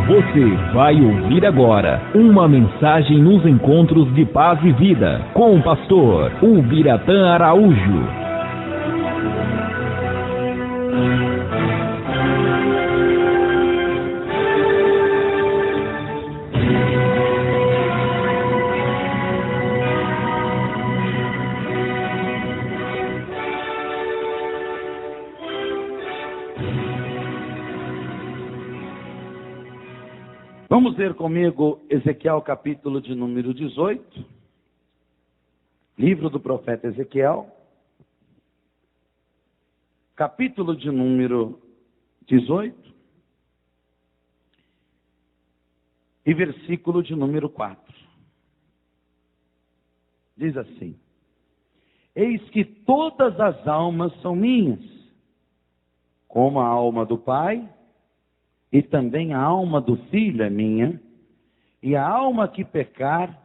Você vai ouvir agora uma mensagem nos encontros de paz e vida com o pastor Ubiratã Araújo. Vamos ler comigo Ezequiel capítulo de número 18, livro do profeta Ezequiel, capítulo de número 18 e versículo de número 4. Diz assim: Eis que todas as almas são minhas, como a alma do Pai, e também a alma do Filho é minha, e a alma que pecar,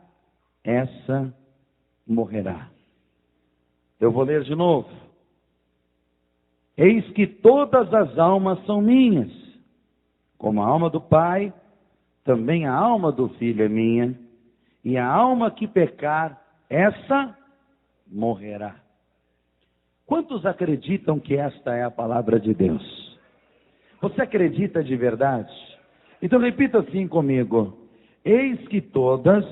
essa morrerá. Eu vou ler de novo. Eis que todas as almas são minhas, como a alma do Pai, também a alma do Filho é minha, e a alma que pecar, essa morrerá. Quantos acreditam que esta é a palavra de Deus? Você acredita de verdade? Então repita assim comigo: eis que todas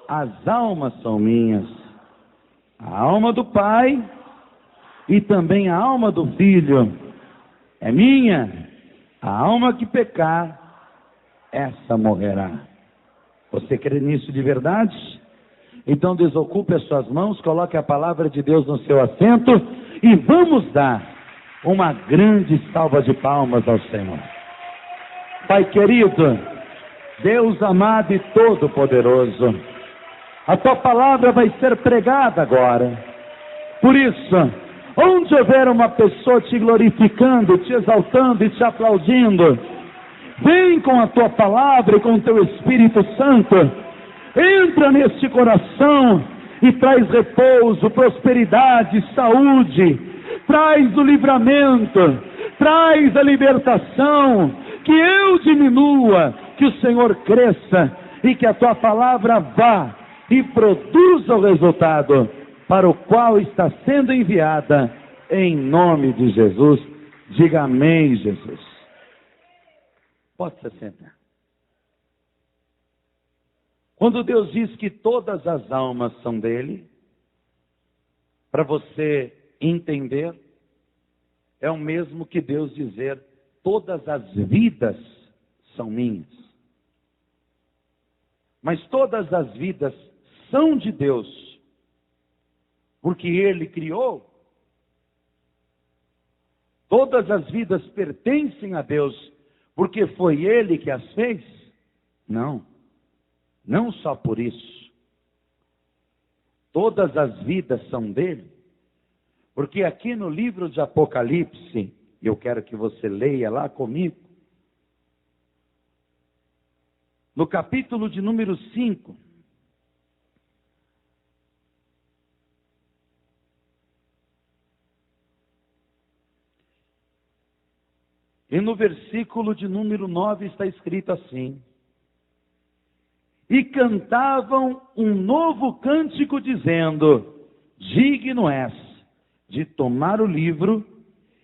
as almas são minhas, a alma do Pai e também a alma do Filho é minha, a alma que pecar, essa morrerá. Você crê nisso de verdade? Então desocupe as suas mãos, coloque a palavra de Deus no seu assento e vamos dar uma grande salva de palmas ao Senhor. Pai querido, Deus amado e todo-poderoso, a tua palavra vai ser pregada agora. Por isso, onde houver uma pessoa te glorificando, te exaltando e te aplaudindo, vem com a tua palavra e com o teu Espírito Santo, entra neste coração e traz repouso, prosperidade, saúde, traz o livramento, traz a libertação, que eu diminua, que o Senhor cresça e que a tua palavra vá e produza o resultado para o qual está sendo enviada, em nome de Jesus. Diga amém, Jesus. Pode se sentar. Quando Deus diz que todas as almas são dele, para você entender, é o mesmo que Deus dizer: todas as vidas são minhas. Mas todas as vidas são de Deus, porque Ele criou. Todas as vidas pertencem a Deus, porque foi Ele que as fez? Não, não só por isso. Todas as vidas são dele, porque aqui no livro de Apocalipse, eu quero que você leia lá comigo, no capítulo de número 5, e no versículo de número 9 está escrito assim: E cantavam um novo cântico dizendo: Digno és de tomar o livro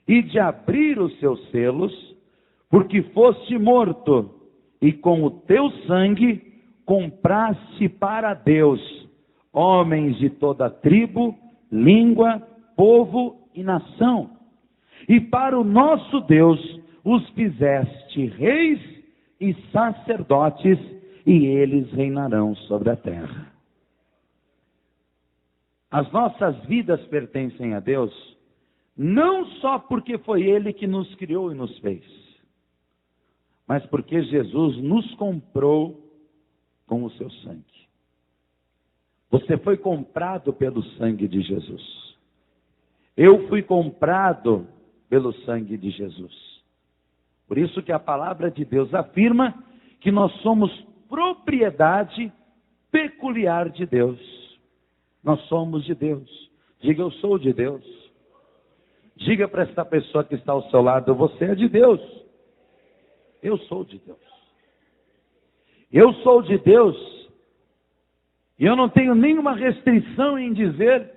e de abrir os seus selos, porque foste morto, e com o teu sangue compraste para Deus homens de toda tribo, língua, povo e nação. E para o nosso Deus os fizeste reis e sacerdotes, e eles reinarão sobre a terra. As nossas vidas pertencem a Deus, não só porque foi Ele que nos criou e nos fez, mas porque Jesus nos comprou com o seu sangue. Você foi comprado pelo sangue de Jesus. Eu fui comprado pelo sangue de Jesus. Por isso que a palavra de Deus afirma que nós somos propriedade peculiar de Deus. Nós somos de Deus. Diga: eu sou de Deus. Diga para essa pessoa que está ao seu lado: você é de Deus. Eu sou de Deus. Eu sou de Deus, e eu não tenho nenhuma restrição em dizer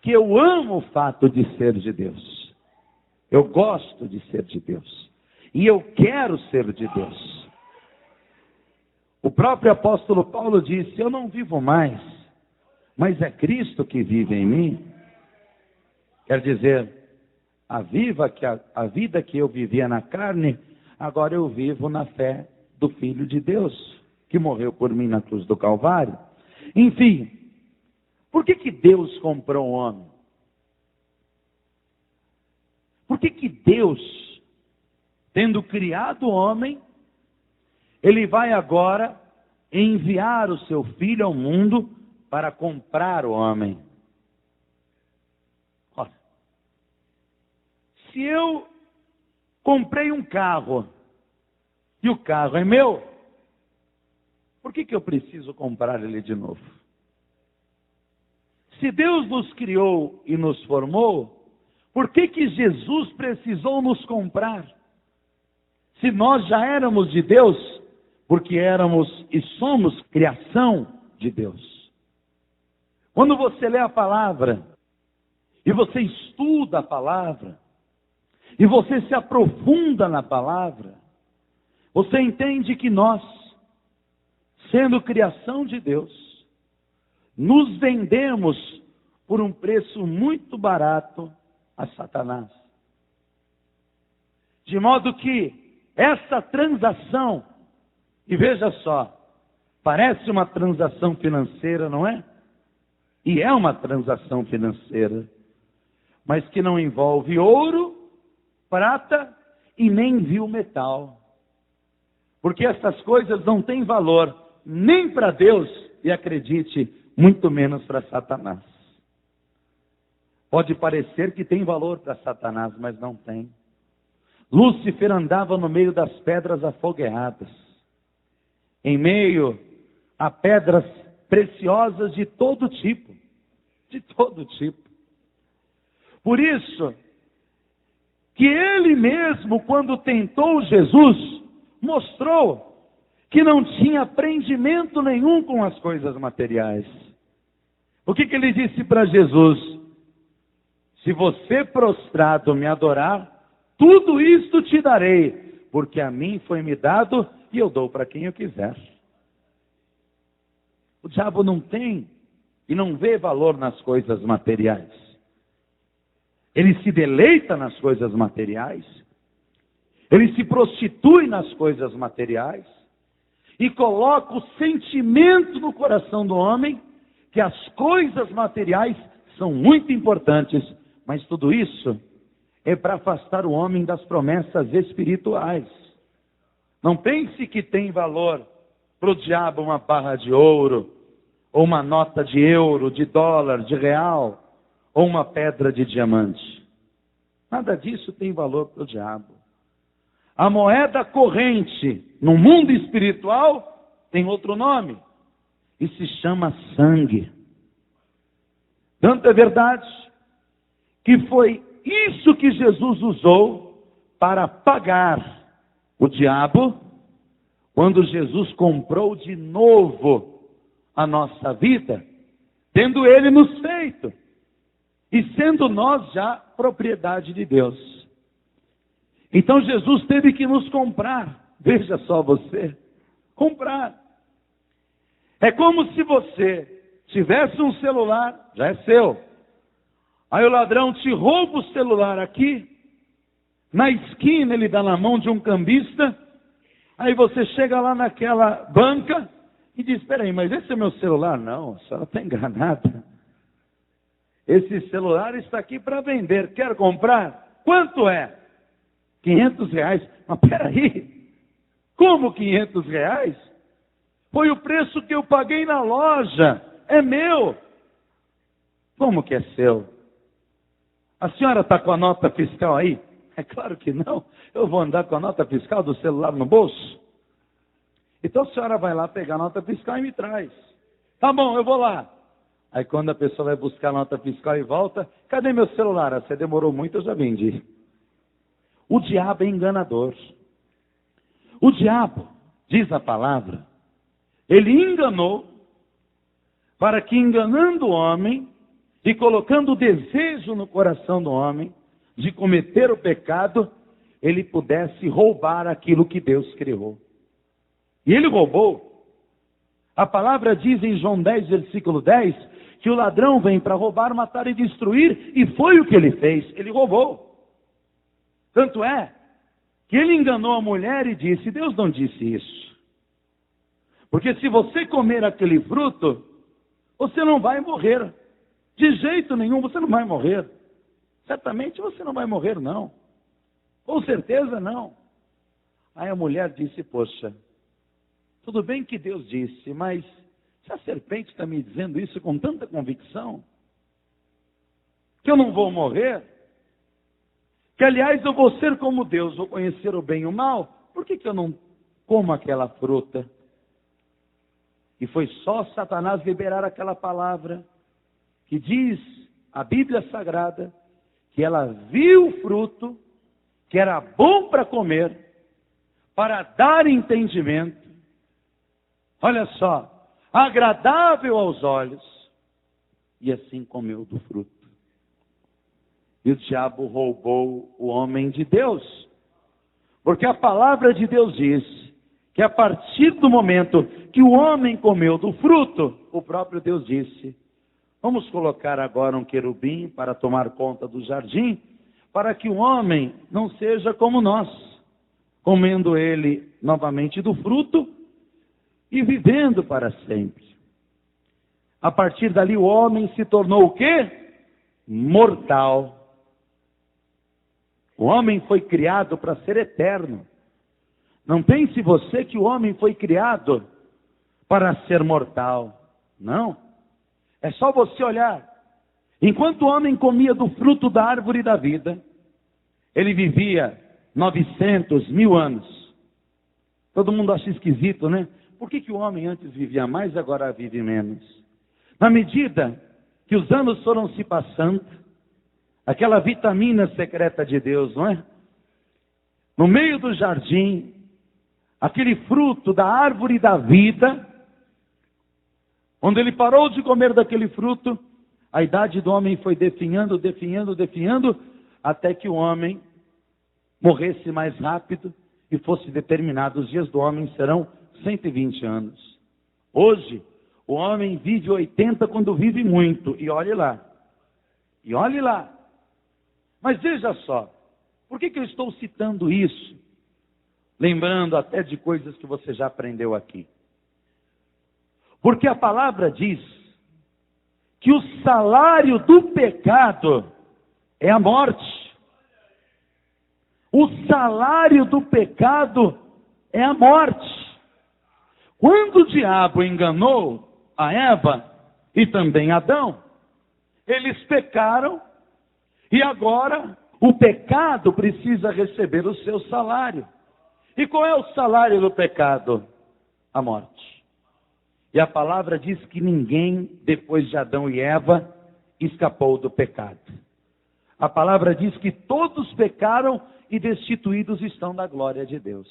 que eu amo o fato de ser de Deus. Eu gosto de ser de Deus. E eu quero ser de Deus. O próprio apóstolo Paulo disse, eu não vivo mais, mas é Cristo que vive em mim. Quer dizer, a vida que eu vivia na carne, agora eu vivo na fé do Filho de Deus, que morreu por mim na cruz do Calvário. Enfim, por que Deus comprou o homem? Por que Deus, tendo criado o homem, Ele vai agora enviar o seu Filho ao mundo para comprar o homem? Olha, se eu comprei um carro e o carro é meu, por que eu preciso comprar ele de novo? Se Deus nos criou e nos formou, por que Jesus precisou nos comprar? Se nós já éramos de Deus, porque éramos e somos criação de Deus. Quando você lê a palavra, e você estuda a palavra, e você se aprofunda na palavra, você entende que nós, sendo criação de Deus, nos vendemos por um preço muito barato a Satanás. De modo que essa transação, e veja só, parece uma transação financeira, não é? E é uma transação financeira, mas que não envolve ouro, prata e nem vil metal. Porque essas coisas não têm valor nem para Deus, e acredite, muito menos para Satanás. Pode parecer que tem valor para Satanás, mas não tem. Lúcifer andava no meio das pedras afogueadas, em meio a pedras preciosas de todo tipo. De todo tipo. Por isso, que ele mesmo, quando tentou Jesus, mostrou que não tinha prendimento nenhum com as coisas materiais. O que ele disse para Jesus? Se você prostrado me adorar, tudo isto te darei, porque a mim foi me dado e eu dou para quem eu quiser. O diabo não tem e não vê valor nas coisas materiais. Ele se deleita nas coisas materiais, ele se prostitui nas coisas materiais e coloca o sentimento no coração do homem que as coisas materiais são muito importantes, mas tudo isso é para afastar o homem das promessas espirituais. Não pense que tem valor para o diabo uma barra de ouro, ou uma nota de euro, de dólar, de real, ou uma pedra de diamante. Nada disso tem valor para o diabo. A moeda corrente no mundo espiritual tem outro nome, e se chama sangue. Tanto é verdade que foi isso que Jesus usou para pagar o diabo, quando Jesus comprou de novo a nossa vida, tendo ele nos feito, e sendo nós já propriedade de Deus. Então Jesus teve que nos comprar, veja só você, comprar. É como se você tivesse um celular, já é seu, aí o ladrão te rouba o celular aqui, na esquina ele dá na mão de um cambista, aí você chega lá naquela banca e diz, espera aí, mas esse é meu celular? Não, a senhora está enganada. Esse celular está aqui para vender, quer comprar? Quanto é? R$500. Mas peraí, como R$500? Foi o preço que eu paguei na loja, é meu. Como que é seu? A senhora está com a nota fiscal aí? É claro que não. Eu vou andar com a nota fiscal do celular no bolso? Então a senhora vai lá pegar a nota fiscal e me traz. Tá bom, eu vou lá. Aí quando a pessoa vai buscar a nota fiscal e volta, cadê meu celular? Você demorou muito, eu já vendi. O diabo é enganador. O diabo, diz a palavra, Ele enganou, para que enganando o homem e colocando o desejo no coração do homem de cometer o pecado, ele pudesse roubar aquilo que Deus criou. E ele roubou. A palavra diz em João 10, versículo 10, que o ladrão vem para roubar, matar e destruir, e foi o que ele fez, ele roubou. Tanto é que ele enganou a mulher e disse, Deus não disse isso. Porque se você comer aquele fruto, você não vai morrer. De jeito nenhum, você não vai morrer. Certamente você não vai morrer, não. Com certeza não. Aí a mulher disse, poxa, tudo bem que Deus disse, mas se a serpente está me dizendo isso com tanta convicção, que eu não vou morrer, que aliás eu vou ser como Deus, vou conhecer o bem e o mal, por que eu não como aquela fruta? E foi só Satanás liberar aquela palavra, que diz a Bíblia Sagrada, que ela viu o fruto, que era bom para comer, para dar entendimento, olha só, agradável aos olhos, e assim comeu do fruto. E o diabo roubou o homem de Deus, porque a palavra de Deus diz que a partir do momento que o homem comeu do fruto, o próprio Deus disse, vamos colocar agora um querubim para tomar conta do jardim, para que o homem não seja como nós, comendo ele novamente do fruto e vivendo para sempre. A partir dali o homem se tornou o quê? Mortal. O homem foi criado para ser eterno. Não pense você que o homem foi criado para ser mortal. Não. É só você olhar. Enquanto o homem comia do fruto da árvore da vida, ele vivia 900, 1000 anos. Todo mundo acha esquisito, né? Por que o homem antes vivia mais e agora vive menos? Na medida que os anos foram se passando, aquela vitamina secreta de Deus, não é? No meio do jardim, aquele fruto da árvore da vida, onde ele parou de comer daquele fruto, a idade do homem foi definhando, até que o homem morresse mais rápido e fosse determinado. Os dias do homem serão 120 anos. Hoje, o homem vive 80 quando vive muito. E olhe lá. E olhe lá. Mas veja só. Por que eu estou citando isso? Lembrando até de coisas que você já aprendeu aqui. Porque a palavra diz que o salário do pecado é a morte. O salário do pecado é a morte. Quando o diabo enganou a Eva e também Adão, eles pecaram e agora o pecado precisa receber o seu salário. E qual é o salário do pecado? A morte. E a palavra diz que ninguém, depois de Adão e Eva, escapou do pecado. A palavra diz que todos pecaram e destituídos estão da glória de Deus.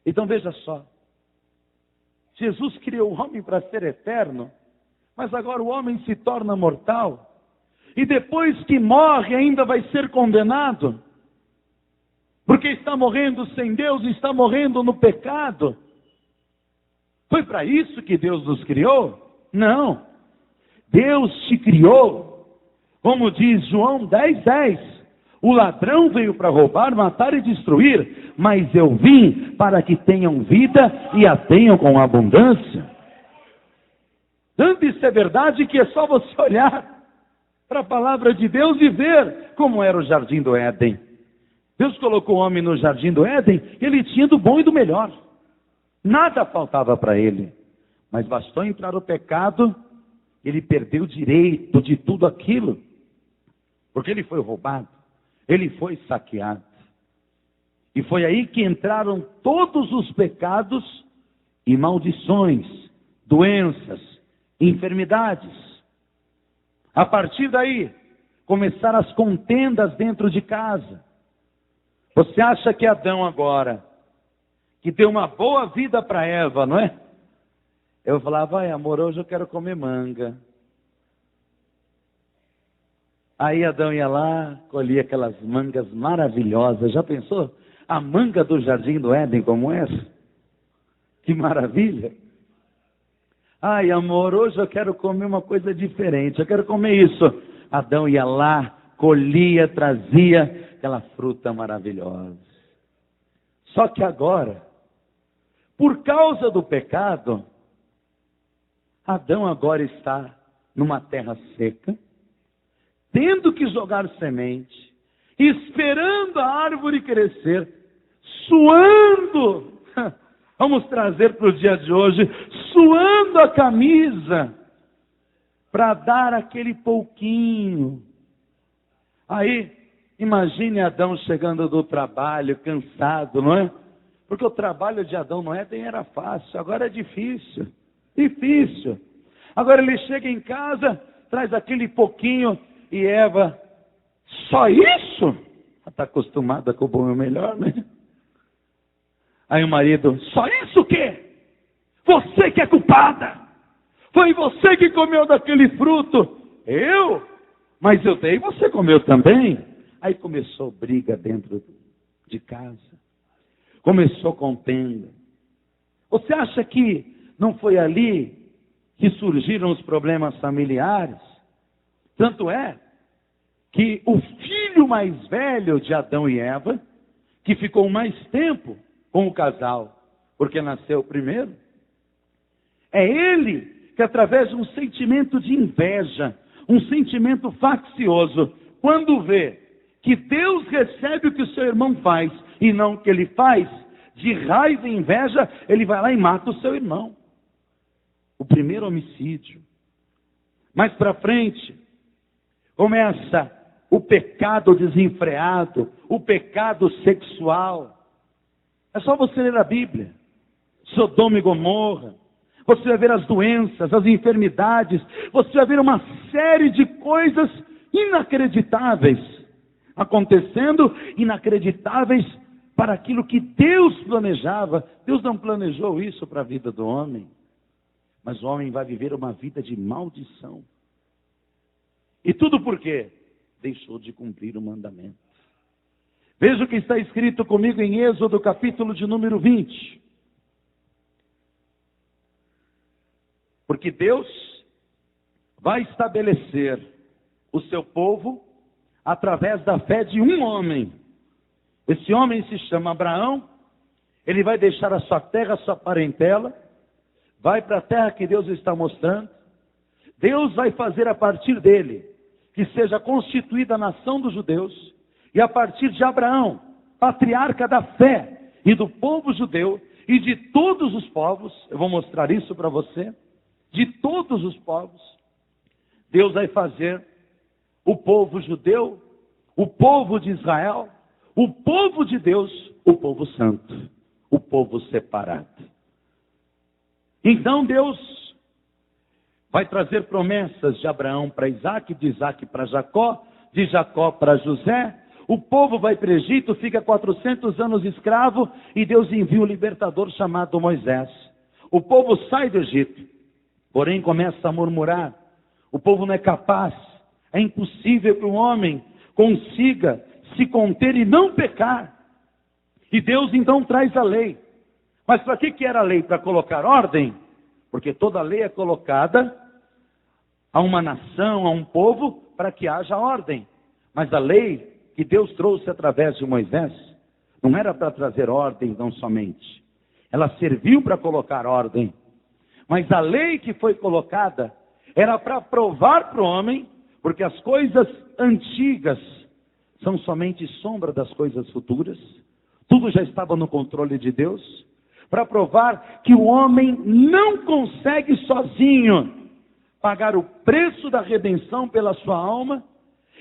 Então veja só. Jesus criou o homem para ser eterno, mas agora o homem se torna mortal. E depois que morre ainda vai ser condenado. Porque está morrendo sem Deus, está morrendo no pecado. Foi para isso que Deus nos criou? Não. Deus te criou, como diz João 10:10. O ladrão veio para roubar, matar e destruir, mas eu vim para que tenham vida e a tenham com abundância. Tanto isso é verdade que é só você olhar para a palavra de Deus e ver como era o jardim do Éden. Deus colocou o homem no jardim do Éden, ele tinha do bom e do melhor. Nada faltava para ele. Mas bastou entrar o pecado, ele perdeu o direito de tudo aquilo. Porque ele foi roubado, ele foi saqueado. E foi aí que entraram todos os pecados e maldições, doenças, enfermidades. A partir daí, começaram as contendas dentro de casa. Você acha que Adão agora, que deu uma boa vida para Eva, não é? Eu falava, ai amor, hoje eu quero comer manga. Aí Adão ia lá, colhia aquelas mangas maravilhosas. Já pensou? A manga do Jardim do Éden como essa? Que maravilha! Ai amor, hoje eu quero comer uma coisa diferente, eu quero comer isso. Adão ia lá, colhia, trazia aquela fruta maravilhosa. Só que agora, por causa do pecado, Adão agora está numa terra seca, tendo que jogar semente, esperando a árvore crescer, suando, vamos trazer para o dia de hoje, suando a camisa, para dar aquele pouquinho. Aí, imagine Adão chegando do trabalho, cansado, não é? Porque o trabalho de Adão no Éden era fácil, agora é difícil. Difícil. Agora ele chega em casa, traz aquele pouquinho, e Eva, só isso? Ela está acostumada com o bom e o melhor, né? Aí o marido, só isso o quê? Você que é culpada. Foi você que comeu daquele fruto. Eu? Mas eu dei, você comeu também. Aí começou briga dentro de casa. Começou contenda. Você acha que não foi ali que surgiram os problemas familiares? Tanto é que o filho mais velho de Adão e Eva, que ficou mais tempo com o casal, porque nasceu primeiro, é ele que através de um sentimento de inveja, um sentimento faccioso, quando vê que Deus recebe o que o seu irmão faz e não o que ele faz, de raiva e inveja, ele vai lá e mata o seu irmão. O primeiro homicídio. Mais para frente, começa o pecado desenfreado, o pecado sexual. É só você ler a Bíblia. Sodoma e Gomorra. Você vai ver as doenças, as enfermidades. Você vai ver uma série de coisas inacreditáveis acontecendo, inacreditáveis para aquilo que Deus planejava. Deus não planejou isso para a vida do homem. Mas o homem vai viver uma vida de maldição. E tudo por quê? Deixou de cumprir o mandamento. Veja o que está escrito comigo em Êxodo, capítulo de número 20. Porque Deus vai estabelecer o seu povo através da fé de um homem. Esse homem se chama Abraão. Ele vai deixar a sua terra, a sua parentela, vai para a terra que Deus está mostrando. Deus vai fazer a partir dele que seja constituída a nação dos judeus, e a partir de Abraão, patriarca da fé e do povo judeu e de todos os povos, eu vou mostrar isso para você, de todos os povos, Deus vai fazer o povo judeu, o povo de Israel, o povo de Deus, o povo santo, o povo separado. Então Deus vai trazer promessas de Abraão para Isaac, de Isaac para Jacó, de Jacó para José. O povo vai para o Egito, fica 400 anos escravo, e Deus envia um libertador chamado Moisés. O povo sai do Egito, porém começa a murmurar. O povo não é capaz, é impossível que o homem consiga se conter e não pecar. E Deus então traz a lei. Mas para que era a lei? Para colocar ordem? Porque toda lei é colocada a uma nação, a um povo, para que haja ordem. Mas a lei que Deus trouxe através de Moisés, não era para trazer ordem não somente. Ela serviu para colocar ordem. Mas a lei que foi colocada era para provar para o homem, porque as coisas antigas são somente sombra das coisas futuras. Tudo já estava no controle de Deus. Para provar que o homem não consegue sozinho pagar o preço da redenção pela sua alma.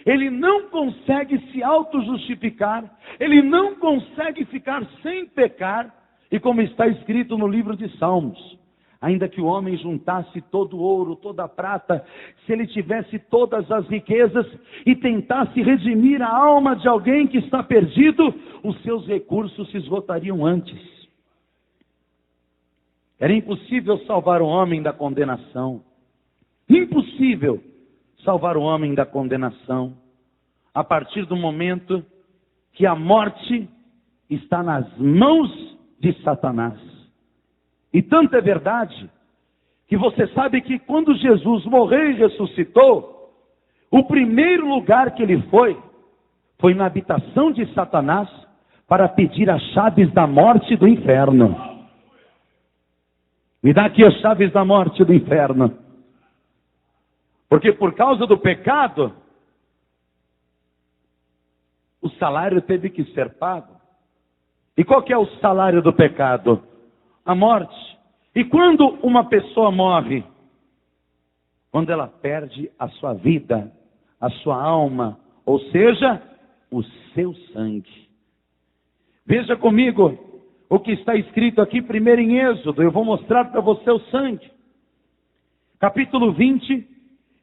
Ele não consegue se auto-justificar. Ele não consegue ficar sem pecar. E como está escrito no livro de Salmos, ainda que o homem juntasse todo o ouro, toda a prata, se ele tivesse todas as riquezas e tentasse redimir a alma de alguém que está perdido, os seus recursos se esgotariam antes. Era impossível salvar o homem da condenação. Impossível salvar o homem da condenação. A partir do momento que a morte está nas mãos de Satanás. E tanto é verdade que você sabe que quando Jesus morreu e ressuscitou, o primeiro lugar que ele foi na habitação de Satanás para pedir as chaves da morte e do inferno. Me dá aqui as chaves da morte e do inferno. Porque por causa do pecado, o salário teve que ser pago. E qual que é o salário do pecado? A morte. E quando uma pessoa morre? Quando ela perde a sua vida, a sua alma, ou seja, o seu sangue. Veja comigo o que está escrito aqui primeiro em Êxodo. Eu vou mostrar para você o sangue. Capítulo 20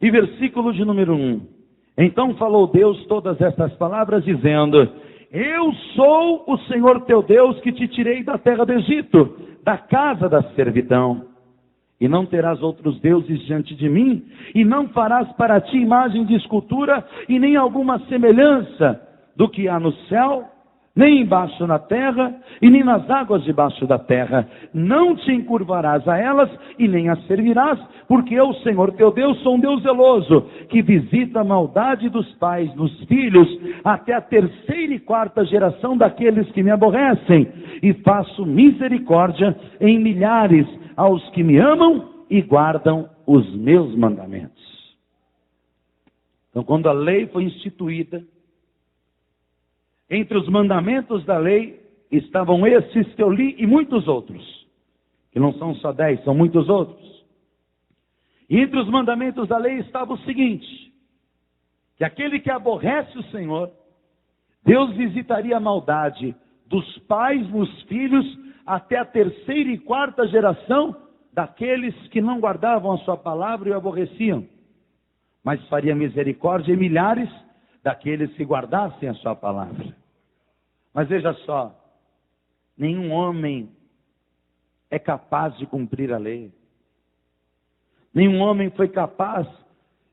e versículo de número 1. Então falou Deus todas estas palavras, dizendo: Eu sou o Senhor teu Deus, que te tirei da terra do Egito, da casa da servidão. E não terás outros deuses diante de mim, e não farás para ti imagem de escultura, e nem alguma semelhança do que há no céu, nem embaixo na terra, e nem nas águas debaixo da terra. Não te encurvarás a elas, e nem as servirás, porque eu, Senhor teu Deus, sou um Deus zeloso, que visita a maldade dos pais nos filhos, até a terceira e quarta geração daqueles que me aborrecem, e faço misericórdia em milhares aos que me amam e guardam os meus mandamentos. Então, quando a lei foi instituída, entre os mandamentos da lei estavam esses que eu li e muitos outros, que não são só 10, são muitos outros. E entre os mandamentos da lei estava o seguinte: que aquele que aborrece o Senhor, Deus visitaria a maldade dos pais nos filhos até a terceira e quarta geração daqueles que não guardavam a sua palavra e o aborreciam. Mas faria misericórdia em milhares daqueles que guardassem a sua palavra. Mas veja só, nenhum homem é capaz de cumprir a lei. Nenhum homem foi capaz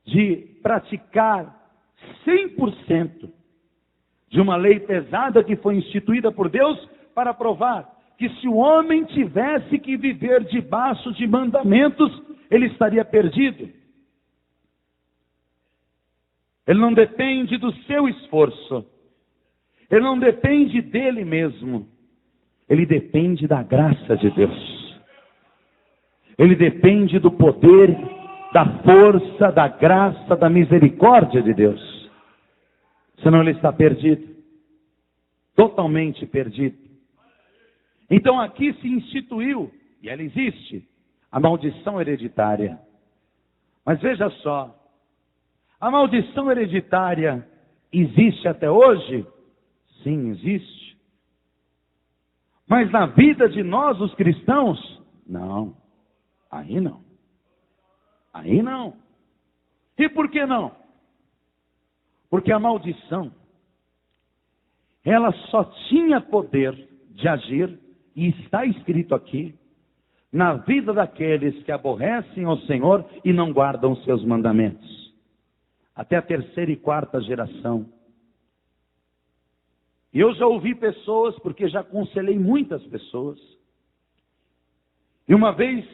de praticar 100% de uma lei pesada que foi instituída por Deus para provar que se o homem tivesse que viver debaixo de mandamentos, ele estaria perdido. Ele não depende do seu esforço. Ele não depende dele mesmo. Ele depende da graça de Deus. Ele depende do poder, da força, da graça, da misericórdia de Deus. Senão ele está perdido. Totalmente perdido. Então aqui se instituiu, e ela existe, a maldição hereditária. Mas veja só, a maldição hereditária existe até hoje? Sim, existe. Mas na vida de nós, os cristãos, não. Aí não. Aí não. E por que não? Porque a maldição, ela só tinha poder de agir, e está escrito aqui, na vida daqueles que aborrecem ao Senhor e não guardam os seus mandamentos. Até a terceira e quarta geração. E eu já ouvi pessoas, porque já aconselhei muitas pessoas. E uma vez,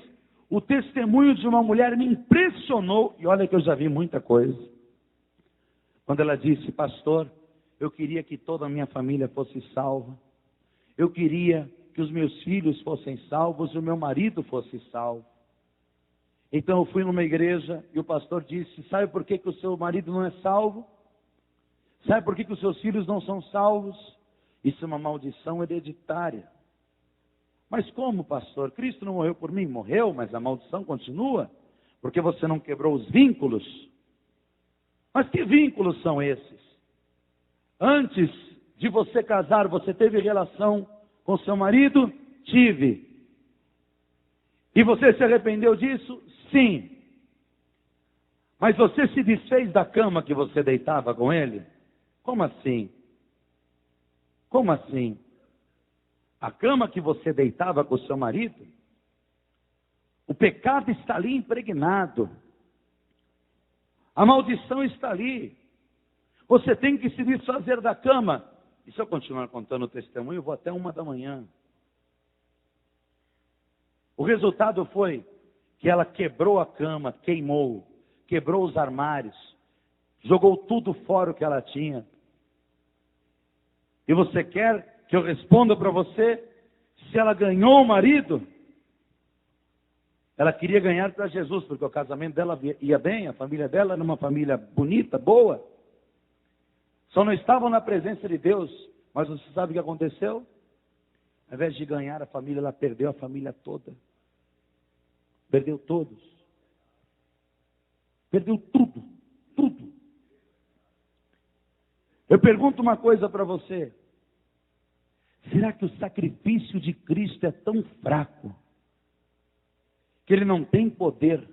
o testemunho de uma mulher me impressionou, e olha que eu já vi muita coisa. Quando ela disse: pastor, eu queria que toda a minha família fosse salva. Eu queria que os meus filhos fossem salvos e o meu marido fosse salvo. Então eu fui numa igreja e o pastor disse: sabe por que o seu marido não é salvo? Sabe por que os seus filhos não são salvos? Isso é uma maldição hereditária. Mas como, pastor? Cristo não morreu por mim? Morreu, mas a maldição continua, porque você não quebrou os vínculos. Mas que vínculos são esses? Antes de você casar, você teve relação com seu marido? Tive. E você se arrependeu disso? Sim. Mas você se desfez da cama que você deitava com ele? Como assim? Como assim? A cama que você deitava com seu marido pecado está ali impregnado. A maldição está ali. Você tem que se desfazer da cama. E se eu continuar contando o testemunho, eu vou até 1h. O resultado foi que ela quebrou a cama, queimou, quebrou os armários, jogou tudo fora o que ela tinha. E você quer que eu responda para você se ela ganhou o marido? Ela queria ganhar para Jesus, porque o casamento dela ia bem, a família dela era uma família bonita, boa. Só não estavam na presença de Deus. Mas você sabe o que aconteceu? Ao invés de ganhar a família, ela perdeu a família toda. Perdeu todos. Perdeu tudo. Tudo. Eu pergunto uma coisa para você. Será que o sacrifício de Cristo é tão fraco que ele não tem poder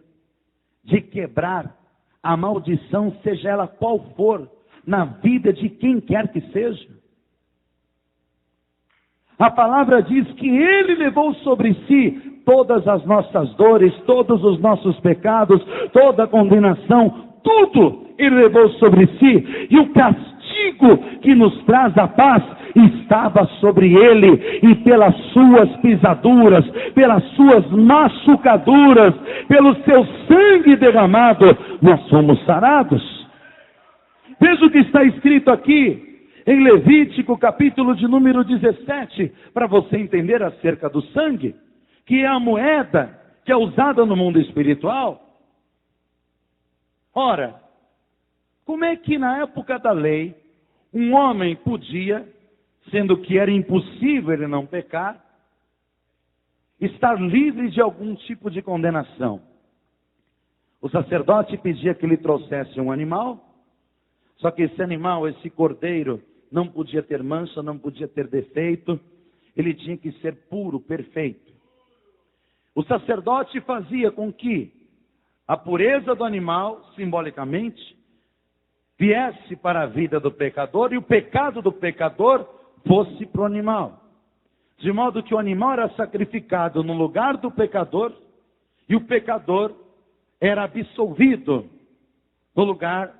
de quebrar a maldição, seja ela qual for, na vida de quem quer que seja? A palavra diz que ele levou sobre si todas as nossas dores, todos os nossos pecados, toda a condenação, tudo ele levou sobre si. E o castigo que nos traz a paz estava sobre ele, e pelas suas pisaduras, pelas suas machucaduras, pelo seu sangue derramado, nós somos sarados. Veja o que está escrito aqui em Levítico, capítulo de número 17, para você entender acerca do sangue, que é a moeda que é usada no mundo espiritual. Ora, como é que na época da lei, um homem podia, sendo que era impossível ele não pecar, estar livre de algum tipo de condenação? O sacerdote pedia que ele trouxesse um animal, só que esse animal, esse cordeiro, não podia ter mancha, não podia ter defeito, ele tinha que ser puro, perfeito. O sacerdote fazia com que a pureza do animal, simbolicamente, viesse para a vida do pecador, e o pecado do pecador fosse para o animal. De modo que o animal era sacrificado no lugar do pecador, e o pecador era absolvido no lugar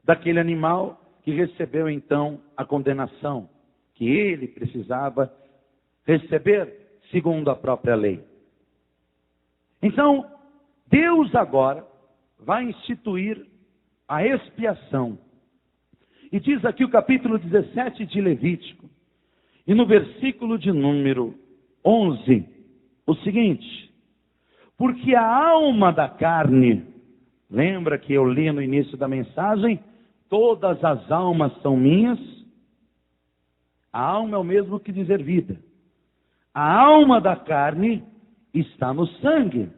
daquele animal que recebeu então a condenação que ele precisava receber segundo a própria lei. Então, Deus agora vai instituir a expiação. E diz aqui o capítulo 17 de Levítico, e no versículo de número 11, o seguinte: porque a alma da carne, lembra que eu li no início da mensagem, todas as almas são minhas. A alma é o mesmo que dizer vida. A alma da carne está no sangue,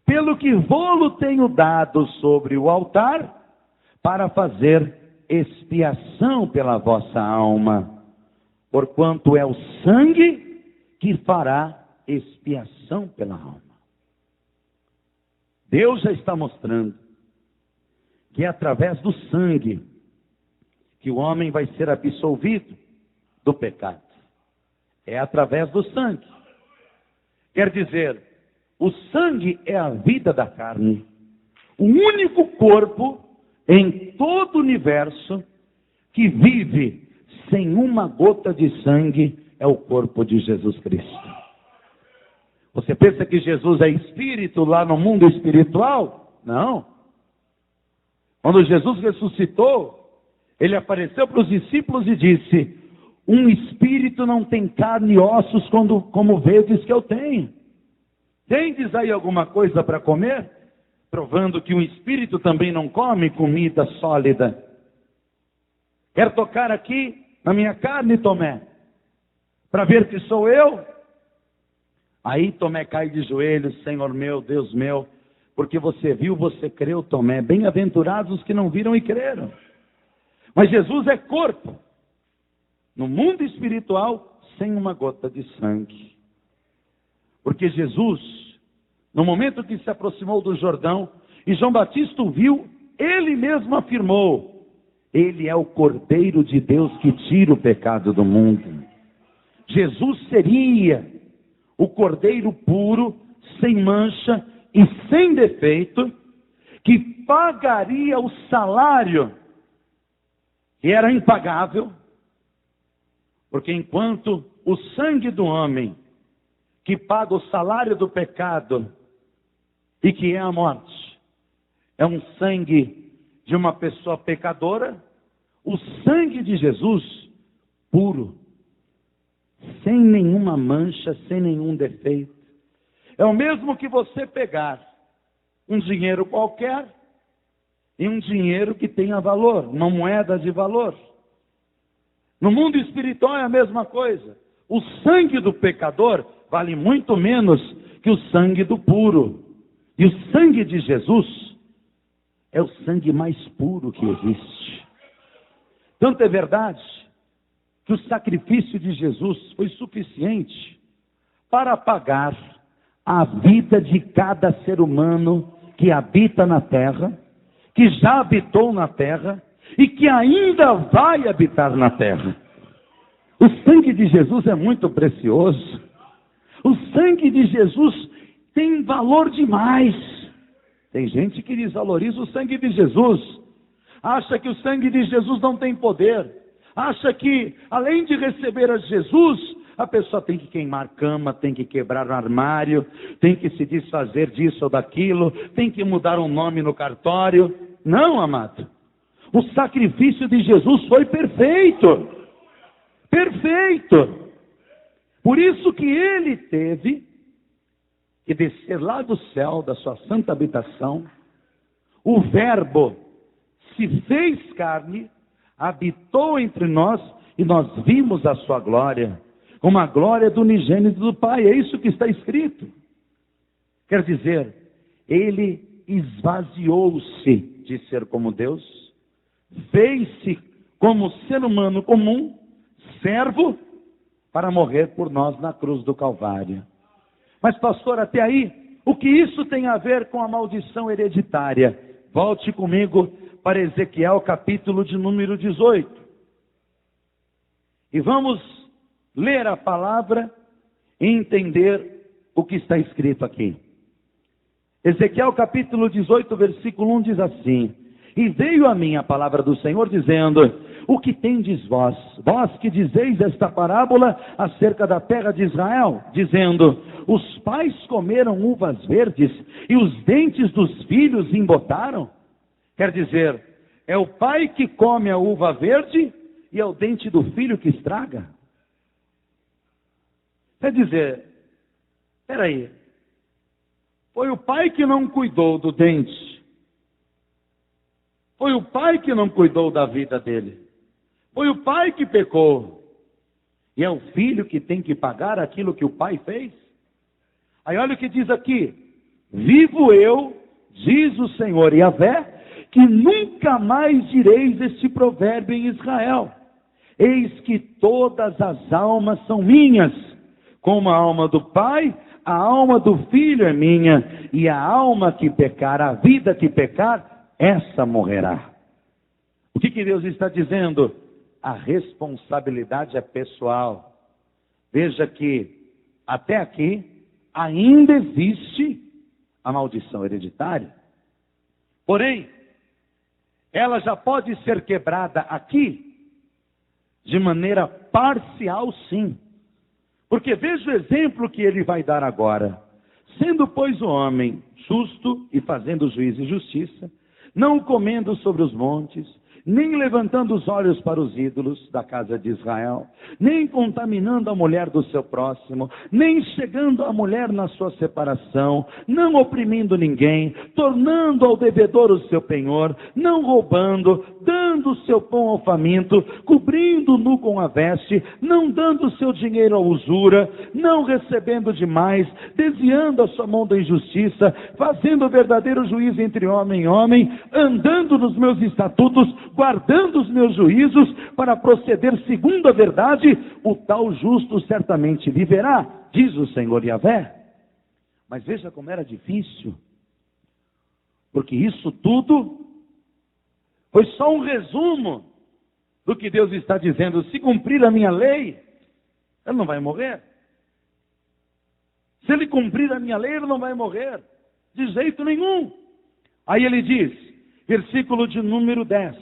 pelo que vô-lo tenho dado sobre o altar, para fazer expiação pela vossa alma, porquanto é o sangue que fará expiação pela alma. Deus já está mostrando que é através do sangue que o homem vai ser absolvido do pecado. É através do sangue. Quer dizer, o sangue é a vida da carne. O único corpo em todo o universo que vive sem uma gota de sangue é o corpo de Jesus Cristo. Você pensa que Jesus é espírito lá no mundo espiritual? Não. Quando Jesus ressuscitou, ele apareceu para os discípulos e disse: um espírito não tem carne e ossos como vedes que eu tenho. Tendes aí alguma coisa para comer? Provando que um espírito também não come comida sólida. Quer tocar aqui na minha carne, Tomé? Para ver que sou eu? Aí Tomé cai de joelhos: Senhor meu, Deus meu, porque você viu, você creu, Tomé. Bem-aventurados os que não viram e creram. Mas Jesus é corpo, no mundo espiritual, sem uma gota de sangue. Porque Jesus, no momento que se aproximou do Jordão, e João Batista o viu, ele mesmo afirmou: ele é o Cordeiro de Deus que tira o pecado do mundo. Jesus seria o Cordeiro puro, sem mancha e sem defeito, que pagaria o salário que era impagável, porque enquanto o sangue do homem, que paga o salário do pecado, e que é a morte, é um sangue de uma pessoa pecadora, o sangue de Jesus, puro, sem nenhuma mancha, sem nenhum defeito, é o mesmo que você pegar um dinheiro qualquer e um dinheiro que tenha valor, uma moeda de valor. No mundo espiritual é a mesma coisa. O sangue do pecador vale muito menos que o sangue do puro. E o sangue de Jesus é o sangue mais puro que existe. Tanto é verdade que o sacrifício de Jesus foi suficiente para pagar a vida de cada ser humano que habita na terra, que já habitou na terra e que ainda vai habitar na terra. O sangue de Jesus é muito precioso. O sangue de Jesus tem valor demais. Tem gente que desvaloriza o sangue de Jesus, acha que o sangue de Jesus não tem poder, acha que além de receber a Jesus, a pessoa tem que queimar cama, tem que quebrar o armário, tem que se desfazer disso ou daquilo, tem que mudar um nome no cartório. Não, amado. O sacrifício de Jesus foi perfeito. Perfeito. Por isso que ele teve que descer lá do céu, da sua santa habitação. O Verbo se fez carne, habitou entre nós e nós vimos a sua glória, como a glória do unigênito do Pai. É isso que está escrito. Quer dizer, ele esvaziou-se de ser como Deus, fez-se como ser humano comum, servo, para morrer por nós na cruz do Calvário. Mas pastor, até aí, o que isso tem a ver com a maldição hereditária? Volte comigo para Ezequiel capítulo de número 18. E vamos ler a palavra e entender o que está escrito aqui. Ezequiel capítulo 18, versículo 1 diz assim: E veio a mim a palavra do Senhor dizendo: O que tendes vós, vós que dizeis esta parábola acerca da terra de Israel, dizendo: Os pais comeram uvas verdes e os dentes dos filhos embotaram? Quer dizer, é o pai que come a uva verde e é o dente do filho que estraga? Quer dizer, peraí, foi o pai que não cuidou do dente, foi o pai que não cuidou da vida dele, foi o pai que pecou, e é o filho que tem que pagar aquilo que o pai fez? Aí olha o que diz aqui: Vivo eu, diz o Senhor Yahvé, que nunca mais direis este provérbio em Israel: Eis que todas as almas são minhas, como a alma do pai, a alma do filho é minha, e a alma que pecar, a vida que pecar, essa morrerá. O que Deus está dizendo? A responsabilidade é pessoal. Veja que até aqui ainda existe a maldição hereditária. Porém, ela já pode ser quebrada aqui de maneira parcial, sim. Porque veja o exemplo que ele vai dar agora. Sendo, pois, o homem justo e fazendo juízo e justiça, não comendo sobre os montes, nem levantando os olhos para os ídolos da casa de Israel, nem contaminando a mulher do seu próximo, nem chegando a mulher na sua separação, não oprimindo ninguém, tornando ao devedor o seu penhor, não roubando, dando o seu pão ao faminto, cobrindo o nu com a veste, não dando o seu dinheiro à usura, não recebendo demais, desviando a sua mão da injustiça, fazendo o verdadeiro juízo entre homem e homem, andando nos meus estatutos, guardando os meus juízos, para proceder segundo a verdade, o tal justo certamente viverá, diz o Senhor Yahvé. Mas veja como era difícil, porque isso tudo foi só um resumo do que Deus está dizendo. Se cumprir a minha lei, ele não vai morrer. Se ele cumprir a minha lei, ele não vai morrer. De jeito nenhum. Aí ele diz, versículo de número 10.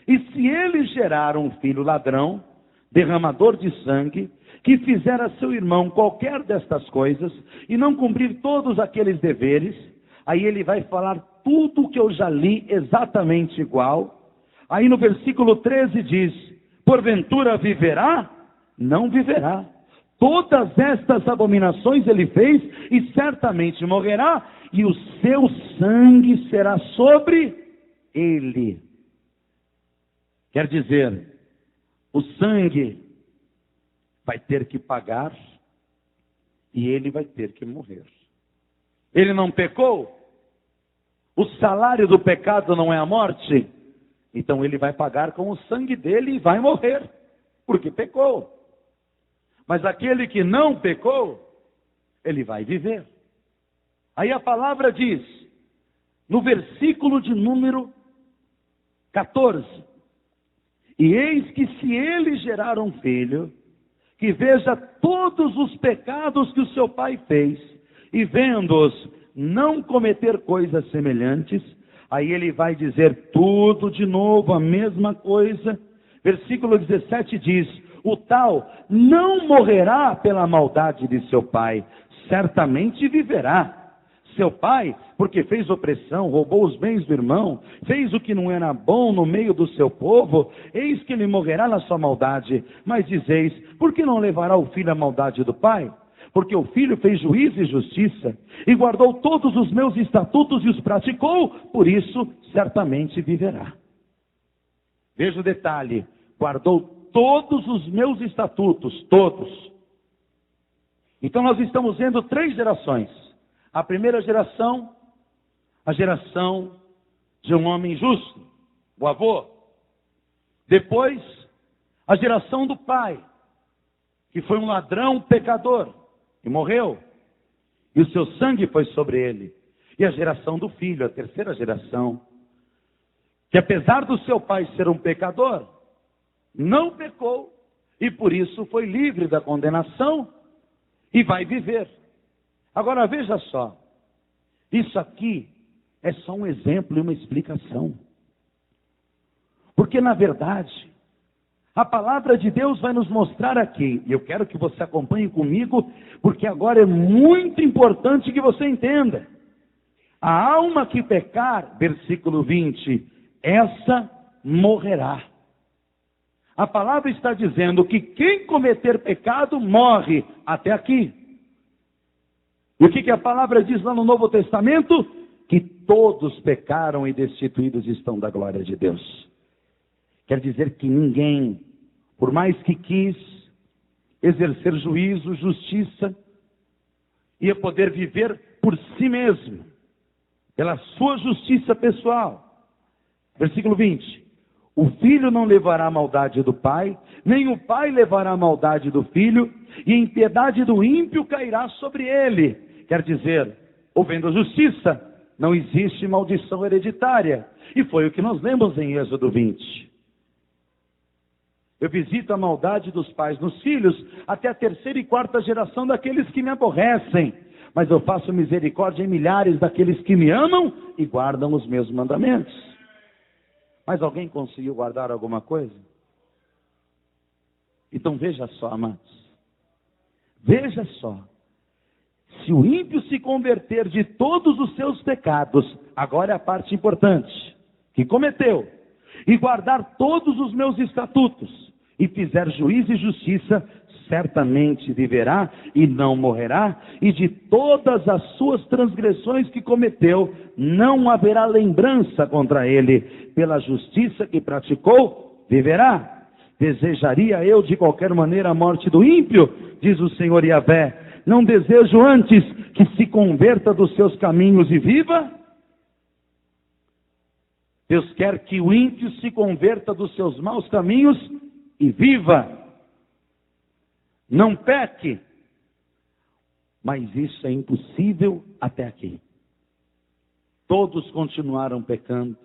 E se ele gerar um filho ladrão, derramador de sangue, que fizer a seu irmão qualquer destas coisas, e não cumprir todos aqueles deveres, aí ele vai falar tudo o que eu já li exatamente igual. Aí no versículo 13 diz, porventura viverá? Não viverá. Todas estas abominações ele fez, e certamente morrerá, e o seu sangue será sobre ele. Quer dizer, o sangue vai ter que pagar, e ele vai ter que morrer. Ele não pecou? O salário do pecado não é a morte? Então ele vai pagar com o sangue dele e vai morrer, porque pecou. Mas aquele que não pecou, ele vai viver. Aí a palavra diz, no versículo de número 14, e eis que se ele gerar um filho, que veja todos os pecados que o seu pai fez, e vendo-os não cometer coisas semelhantes, aí ele vai dizer tudo de novo, a mesma coisa. Versículo 17 diz, o tal não morrerá pela maldade de seu pai, certamente viverá. Seu pai, porque fez opressão, roubou os bens do irmão, fez o que não era bom no meio do seu povo, eis que ele morrerá na sua maldade. Mas dizeis, por que não levará o filho à maldade do pai? Porque o filho fez juízo e justiça, e guardou todos os meus estatutos e os praticou, por isso certamente viverá. Veja o detalhe, guardou todos os meus estatutos, todos. Então nós estamos vendo 3 gerações. A primeira geração, a geração de um homem justo, o avô. Depois, a geração do pai, que foi um ladrão pecador, e morreu. E o seu sangue foi sobre ele. E a geração do filho, a terceira geração, que apesar do seu pai ser um pecador, não pecou, e por isso foi livre da condenação, e vai viver. Agora veja só, isso aqui é só um exemplo e uma explicação. Porque na verdade, a palavra de Deus vai nos mostrar aqui, e eu quero que você acompanhe comigo, porque agora é muito importante que você entenda. A alma que pecar, versículo 20, essa morrerá. A palavra está dizendo que quem cometer pecado morre até aqui. E o que a palavra diz lá no Novo Testamento? Que todos pecaram e destituídos estão da glória de Deus. Quer dizer que ninguém, por mais que quis exercer juízo, justiça, ia poder viver por si mesmo, pela sua justiça pessoal. Versículo 20. O filho não levará a maldade do pai, nem o pai levará a maldade do filho, e a impiedade do ímpio cairá sobre ele. Quer dizer, havendo a justiça, não existe maldição hereditária. E foi o que nós lemos em Êxodo 20. Eu visito a maldade dos pais nos filhos, até a terceira e quarta geração daqueles que me aborrecem. Mas eu faço misericórdia em milhares daqueles que me amam e guardam os meus mandamentos. Mas alguém conseguiu guardar alguma coisa? Então veja só, amados. Veja só. Se o ímpio se converter de todos os seus pecados, agora é a parte importante, que cometeu, e guardar todos os meus estatutos, e fizer juízo e justiça, certamente viverá e não morrerá, e de todas as suas transgressões que cometeu, não haverá lembrança contra ele. Pela justiça que praticou, viverá. Desejaria eu de qualquer maneira a morte do ímpio, diz o Senhor Yahvé. Não desejo antes que se converta dos seus caminhos e viva? Deus quer que o ímpio se converta dos seus maus caminhos e viva. Não peque. Mas isso é impossível até aqui. Todos continuaram pecando.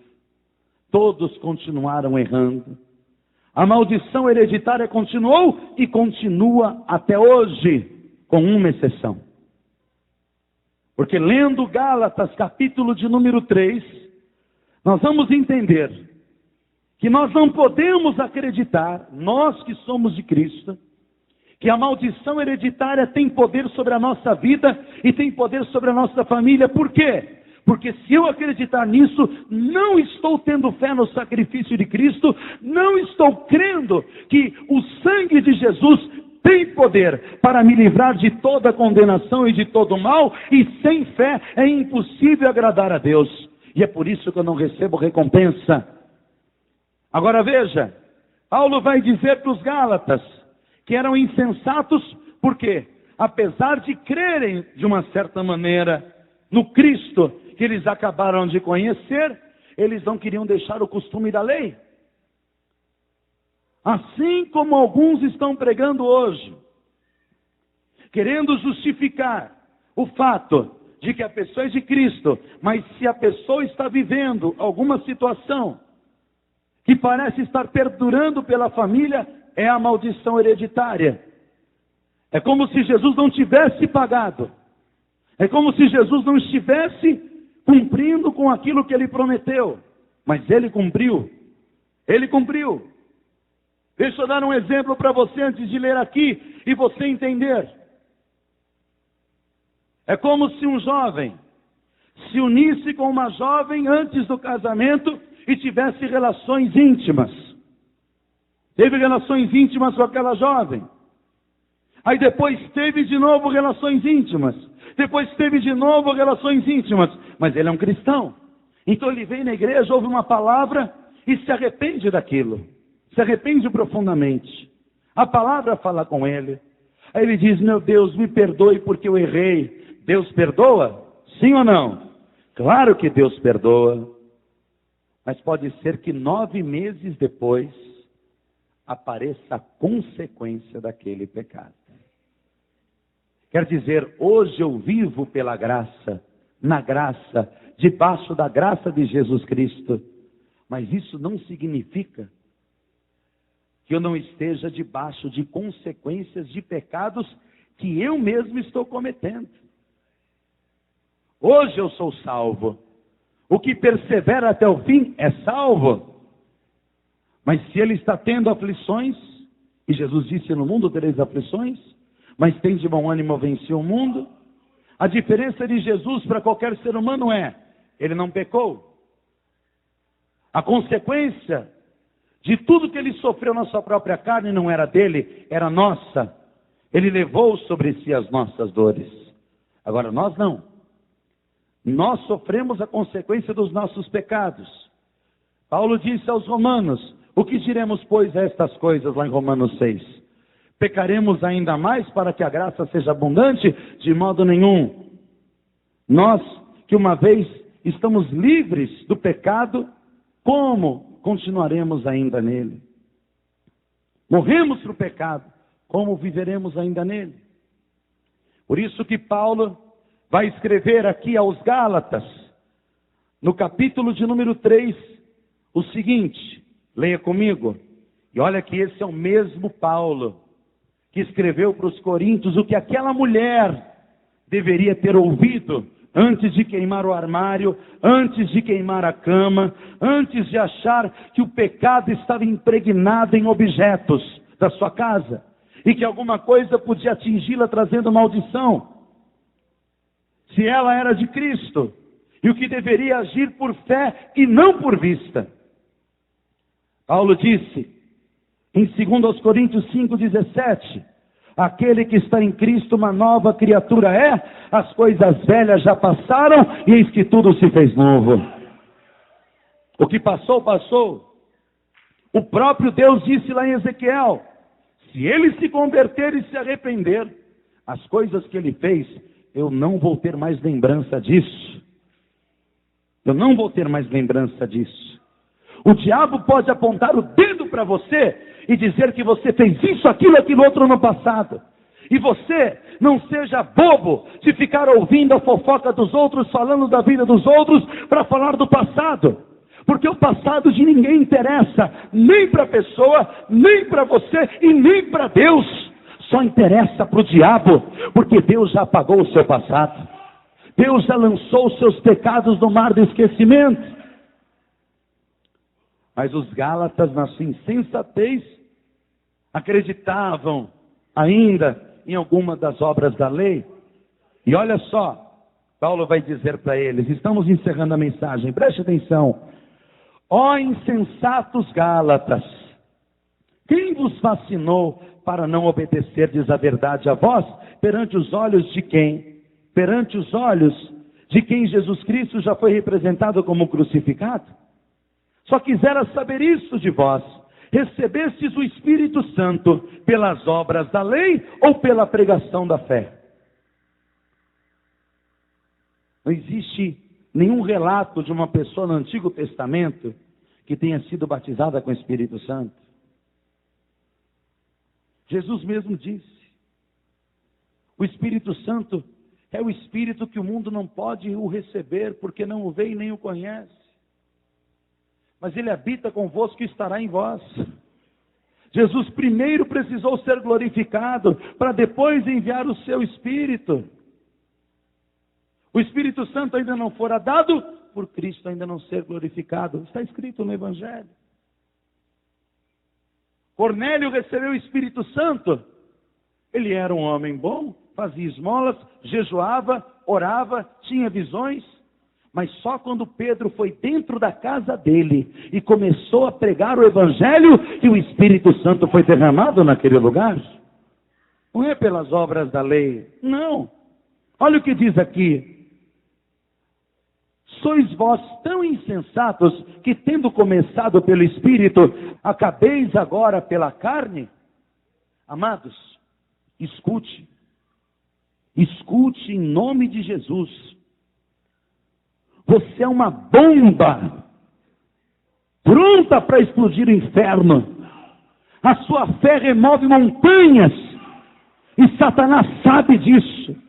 Todos continuaram errando. A maldição hereditária continuou e continua até hoje, com uma exceção. Porque lendo Gálatas, capítulo de número 3, nós vamos entender que nós não podemos acreditar, nós que somos de Cristo, que a maldição hereditária tem poder sobre a nossa vida e tem poder sobre a nossa família. Por quê? Porque se eu acreditar nisso, não estou tendo fé no sacrifício de Cristo, não estou crendo que o sangue de Jesus tem poder para me livrar de toda condenação e de todo mal, e sem fé é impossível agradar a Deus. E é por isso que eu não recebo recompensa. Agora veja, Paulo vai dizer para os Gálatas que eram insensatos, por quê? Apesar de crerem de uma certa maneira no Cristo que eles acabaram de conhecer, eles não queriam deixar o costume da lei. Assim como alguns estão pregando hoje, querendo justificar o fato de que a pessoa é de Cristo, mas se a pessoa está vivendo alguma situação que parece estar perdurando pela família, é a maldição hereditária. É como se Jesus não tivesse pagado. É como se Jesus não estivesse cumprindo com aquilo que ele prometeu. Mas ele cumpriu. Ele cumpriu. Deixa eu dar um exemplo para você antes de ler aqui e você entender. É como se um jovem se unisse com uma jovem antes do casamento e tivesse relações íntimas. Teve relações íntimas com aquela jovem. Aí depois teve de novo relações íntimas. Depois teve de novo relações íntimas. Mas ele é um cristão. Então ele vem na igreja, ouve uma palavra e se arrepende daquilo. Se arrepende profundamente. A palavra fala com ele. Aí ele diz, meu Deus, me perdoe porque eu errei. Deus perdoa? Sim ou não? Claro que Deus perdoa. Mas pode ser que 9 meses depois apareça a consequência daquele pecado. Quer dizer, hoje eu vivo pela graça, na graça, debaixo da graça de Jesus Cristo. Mas isso não significa que eu não esteja debaixo de consequências de pecados que eu mesmo estou cometendo. Hoje eu sou salvo. O que persevera até o fim é salvo. Mas se ele está tendo aflições, e Jesus disse, no mundo tereis aflições, mas tem de bom ânimo, venci o mundo. A diferença de Jesus para qualquer ser humano é, ele não pecou. A consequência de tudo que ele sofreu na sua própria carne não era dele, era nossa. Ele levou sobre si as nossas dores. Agora nós não. Nós sofremos a consequência dos nossos pecados. Paulo disse aos Romanos, o que diremos, pois, a estas coisas, lá em Romanos 6? Pecaremos ainda mais para que a graça seja abundante? De modo nenhum. Nós, que uma vez estamos livres do pecado, como continuaremos ainda nele? Morremos para o pecado, como viveremos ainda nele? Por isso que Paulo vai escrever aqui aos Gálatas, no capítulo de número 3, o seguinte, leia comigo, e olha que esse é o mesmo Paulo, que escreveu para os Coríntios o que aquela mulher deveria ter ouvido, antes de queimar o armário, antes de queimar a cama, antes de achar que o pecado estava impregnado em objetos da sua casa, e que alguma coisa podia atingi-la trazendo maldição. Se ela era de Cristo, e o que deveria agir por fé e não por vista. Paulo disse, em 2 Coríntios 5,17, aquele que está em Cristo uma nova criatura é, as coisas velhas já passaram, e eis que tudo se fez novo. O que passou, passou. O próprio Deus disse lá em Ezequiel, se ele se converter e se arrepender, as coisas que ele fez, eu não vou ter mais lembrança disso. Eu não vou ter mais lembrança disso. O diabo pode apontar o dedo para você e dizer que você fez isso, aquilo outro no passado. E você não seja bobo de ficar ouvindo a fofoca dos outros, falando da vida dos outros, para falar do passado. Porque o passado de ninguém interessa, nem para a pessoa, nem para você e nem para Deus. Só interessa para o diabo, porque Deus já apagou o seu passado. Deus já lançou os seus pecados no mar do esquecimento. Mas os Gálatas, na sua insensatez, acreditavam ainda em alguma das obras da lei. E olha só, Paulo vai dizer para eles, estamos encerrando a mensagem, preste atenção. Ó insensatos Gálatas, quem vos fascinou para não obedecerdes a verdade a vós, perante os olhos de quem? Perante os olhos de quem Jesus Cristo já foi representado como crucificado? Só quisera saber isso de vós. Recebestes o Espírito Santo pelas obras da lei ou pela pregação da fé? Não existe nenhum relato de uma pessoa no Antigo Testamento que tenha sido batizada com o Espírito Santo. Jesus mesmo disse, o Espírito Santo é o Espírito que o mundo não pode o receber, porque não o vê e nem o conhece. Mas ele habita convosco e estará em vós. Jesus primeiro precisou ser glorificado, para depois enviar o seu Espírito. O Espírito Santo ainda não fora dado, por Cristo ainda não ser glorificado. Está escrito no Evangelho. Cornélio recebeu o Espírito Santo. Ele era um homem bom, fazia esmolas, jejuava, orava, tinha visões. Mas só quando Pedro foi dentro da casa dele e começou a pregar o Evangelho, que o Espírito Santo foi derramado naquele lugar. Não é pelas obras da lei, não. Olha o que diz aqui. Sois vós tão insensatos que, tendo começado pelo Espírito, acabeis agora pela carne? Amados, escute. Escute em nome de Jesus. Você é uma bomba pronta para explodir o inferno. A sua fé remove montanhas. E Satanás sabe disso.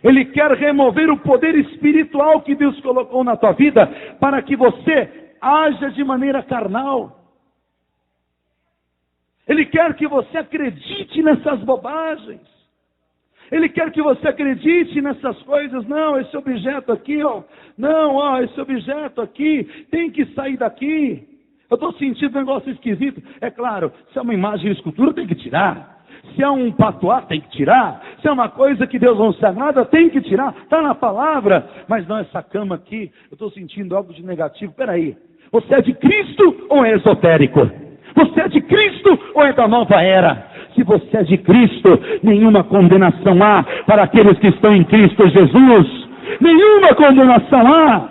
Ele quer remover o poder espiritual que Deus colocou na tua vida para que você haja de maneira carnal. Ele quer que você acredite nessas bobagens. Ele quer que você acredite nessas coisas. Não, esse objeto aqui, ó. Não, ó, esse objeto aqui tem que sair daqui. Eu estou sentindo um negócio esquisito. É claro, se é uma imagem de escultura, tem que tirar. Se é um patuá, tem que tirar. Se é uma coisa que Deus não se agrada, tem que tirar. Está na palavra. Mas não, essa cama aqui, eu estou sentindo algo de negativo. Peraí, você é de Cristo ou é esotérico? Você é de Cristo ou é da nova era? Se você é de Cristo, nenhuma condenação há para aqueles que estão em Cristo Jesus. Nenhuma condenação há.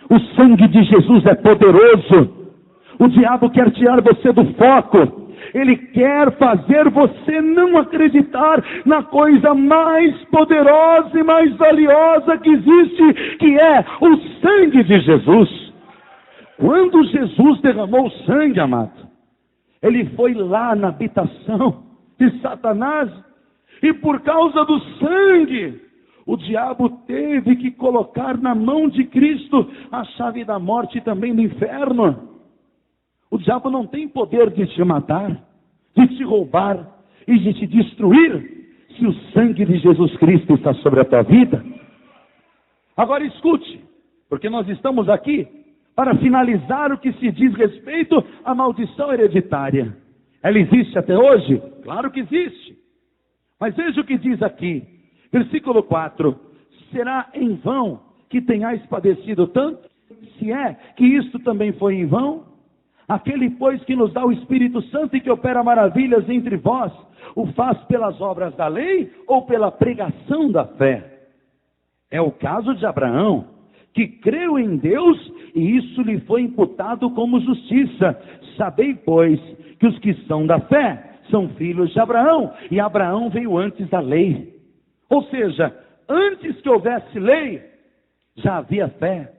O sangue de Jesus é poderoso. O diabo quer tirar você do foco. Ele quer fazer você não acreditar na coisa mais poderosa e mais valiosa que existe, que é o sangue de Jesus. Quando Jesus derramou o sangue, amado, ele foi lá na habitação de Satanás, e por causa do sangue, o diabo teve que colocar na mão de Cristo a chave da morte e também do inferno. O diabo não tem poder de te matar, de te roubar e de te destruir, se o sangue de Jesus Cristo está sobre a tua vida. Agora escute, porque nós estamos aqui para finalizar o que se diz respeito à maldição hereditária. Ela existe até hoje? Claro que existe. Mas veja o que diz aqui, versículo 4. Será em vão que tenhais padecido tanto? Se é que isto também foi em vão? Aquele, pois, que nos dá o Espírito Santo e que opera maravilhas entre vós, o faz pelas obras da lei ou pela pregação da fé? É o caso de Abraão, que creu em Deus e isso lhe foi imputado como justiça. Sabei, pois, que os que são da fé são filhos de Abraão, e Abraão veio antes da lei. Ou seja, antes que houvesse lei, já havia fé.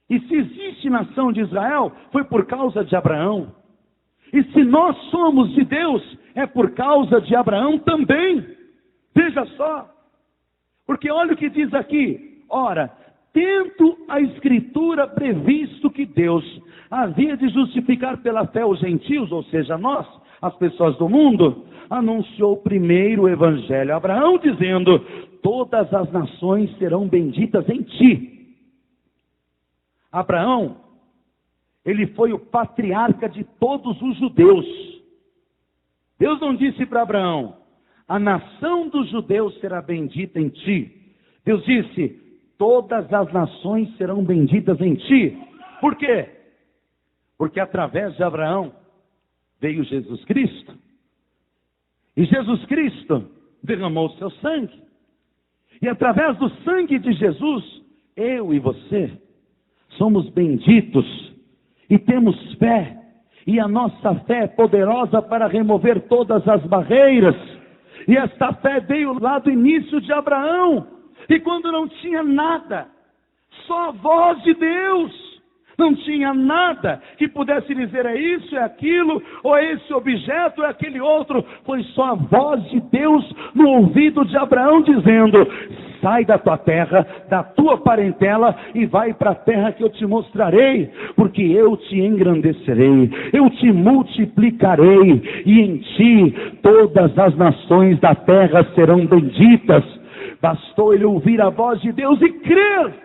E se existe nação de Israel, foi por causa de Abraão. E se nós somos de Deus, é por causa de Abraão também. Veja só. Porque olha o que diz aqui. Ora, tendo a Escritura previsto que Deus havia de justificar pela fé os gentios, ou seja, nós, as pessoas do mundo, anunciou primeiro o Evangelho a Abraão, dizendo: todas as nações serão benditas em ti. Abraão, ele foi o patriarca de todos os judeus. Deus não disse para Abraão: a nação dos judeus será bendita em ti. Deus disse: todas as nações serão benditas em ti. Por quê? Porque através de Abraão veio Jesus Cristo. E Jesus Cristo derramou o seu sangue. E através do sangue de Jesus, eu e você somos benditos e temos fé. E a nossa fé é poderosa para remover todas as barreiras. E esta fé veio lá do início de Abraão. E quando não tinha nada, só a voz de Deus. Não tinha nada que pudesse dizer é isso, é aquilo, ou é esse objeto, é aquele outro. Foi só a voz de Deus no ouvido de Abraão dizendo: sai da tua terra, da tua parentela e vai para a terra que eu te mostrarei, porque eu te engrandecerei, eu te multiplicarei, e em ti todas as nações da terra serão benditas. Bastou ele ouvir a voz de Deus e crer,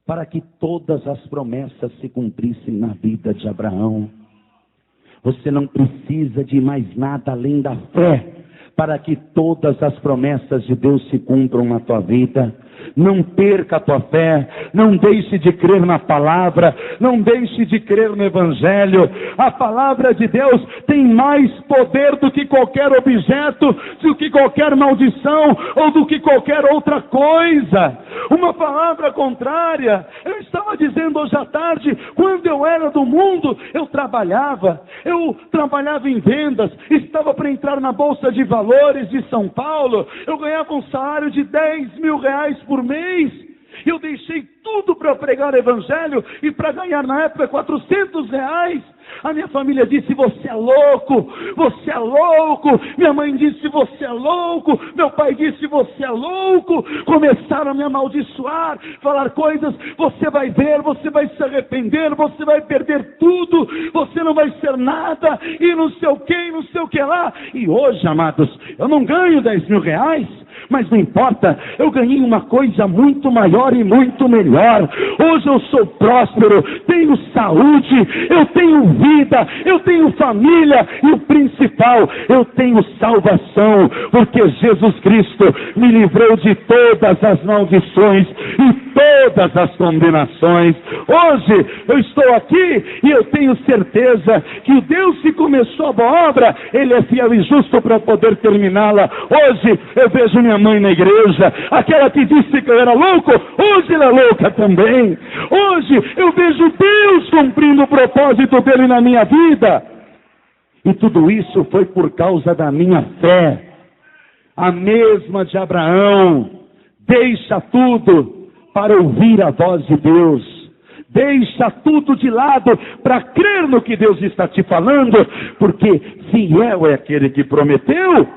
para que todas as promessas se cumprissem na vida de Abraão. Você não precisa de mais nada além da fé, para que todas as promessas de Deus se cumpram na tua vida. Não perca a tua fé, não deixe de crer na palavra, não deixe de crer no Evangelho. A palavra de Deus tem mais poder do que qualquer objeto, do que qualquer maldição, ou do que qualquer outra coisa. Uma palavra contrária. Eu estava dizendo hoje à tarde, quando eu era do mundo, eu trabalhava em vendas, estava para entrar na Bolsa de Valores de São Paulo, eu ganhava um salário de 10 mil reais por mês. Eu deixei tudo para pregar o Evangelho e para ganhar na época 400 reais. A minha família disse: você é louco, você é louco. Minha mãe disse: você é louco. Meu pai disse: você é louco. Começaram a me amaldiçoar, falar coisas: você vai ver, você vai se arrepender, você vai perder tudo, você não vai ser nada, e não sei o que, e não sei o que lá. E hoje, amados, eu não ganho 10 mil reais, mas não importa, eu ganhei uma coisa muito maior e muito melhor. Hoje eu sou próspero, tenho saúde, eu tenho vida, eu tenho família, e o principal, eu tenho salvação, porque Jesus Cristo me livrou de todas as maldições e todas as condenações. Hoje eu estou aqui e eu tenho certeza que o Deus que começou a boa obra, Ele é fiel e justo para poder terminá-la. Hoje eu vejo minha mãe na igreja, aquela que disse que eu era louco, hoje ela é louca também. Hoje eu vejo Deus cumprindo o propósito dele na minha vida, e tudo isso foi por causa da minha fé, a mesma de Abraão. Deixa tudo para ouvir a voz de Deus, deixa tudo de lado para crer no que Deus está te falando, porque fiel é aquele que prometeu.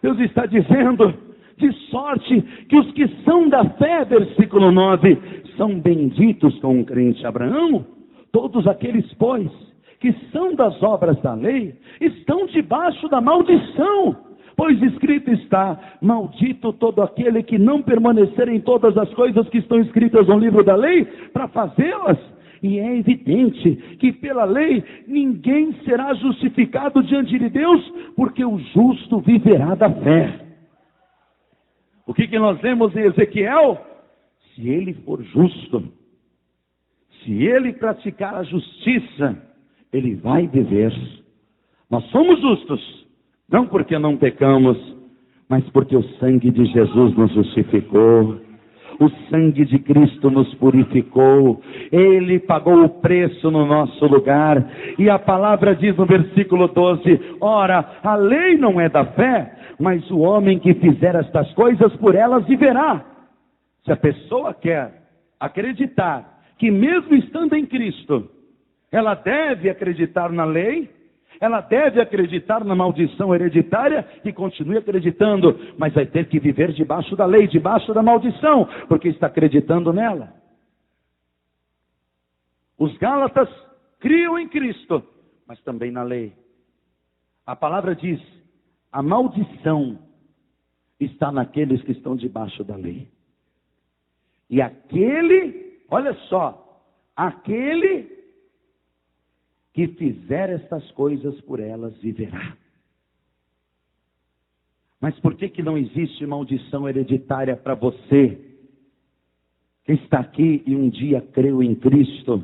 Deus está dizendo: de sorte que os que são da fé, versículo 9, são benditos com o crente Abraão. Todos aqueles, pois, que são das obras da lei, estão debaixo da maldição. Pois escrito está: maldito todo aquele que não permanecer em todas as coisas que estão escritas no livro da lei, para fazê-las. E é evidente que pela lei ninguém será justificado diante de Deus, porque o justo viverá da fé. O que nós lemos em Ezequiel? Se ele for justo, se ele praticar a justiça, ele vai viver. Nós somos justos, não porque não pecamos, mas porque o sangue de Jesus nos justificou. O sangue de Cristo nos purificou. Ele pagou o preço no nosso lugar. E a palavra diz no versículo 12: ora, a lei não é da fé, mas o homem que fizer estas coisas, por elas viverá. Se a pessoa quer acreditar que mesmo estando em Cristo, ela deve acreditar na lei, ela deve acreditar na maldição hereditária, e continue acreditando, mas vai ter que viver debaixo da lei, debaixo da maldição, porque está acreditando nela. Os Gálatas criam em Cristo, mas também na lei. A palavra diz: a maldição está naqueles que estão debaixo da lei. E aquele, olha só, aquele que fizer estas coisas por elas viverá. Mas por que não existe maldição hereditária para você que está aqui e um dia creu em Cristo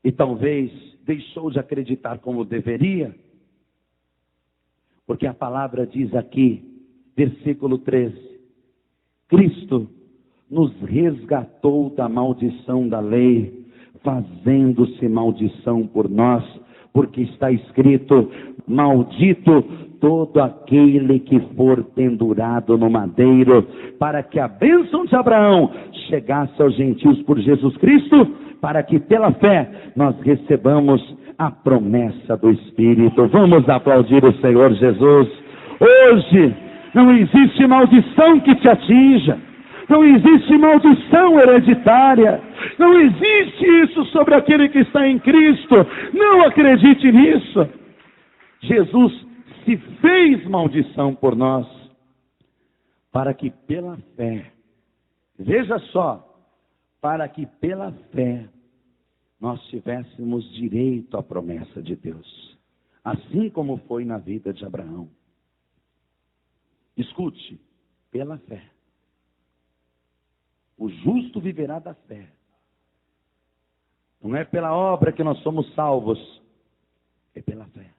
e talvez deixou de acreditar como deveria? Porque a palavra diz aqui, versículo 13, Cristo nos resgatou da maldição da lei, fazendo-se maldição por nós, porque está escrito, maldito todo aquele que for pendurado no madeiro, para que a bênção de Abraão chegasse aos gentios por Jesus Cristo, para que pela fé nós recebamos a promessa do Espírito. Vamos aplaudir o Senhor Jesus. Hoje não existe maldição que te atinja, não existe maldição hereditária, não existe isso sobre aquele que está em Cristo. Não acredite nisso. Jesus se fez maldição por nós, para que pela fé, veja só, para que pela fé nós tivéssemos direito à promessa de Deus, assim como foi na vida de Abraão. Escute, pela fé. O justo viverá da fé. Não é pela obra que nós somos salvos, é pela fé.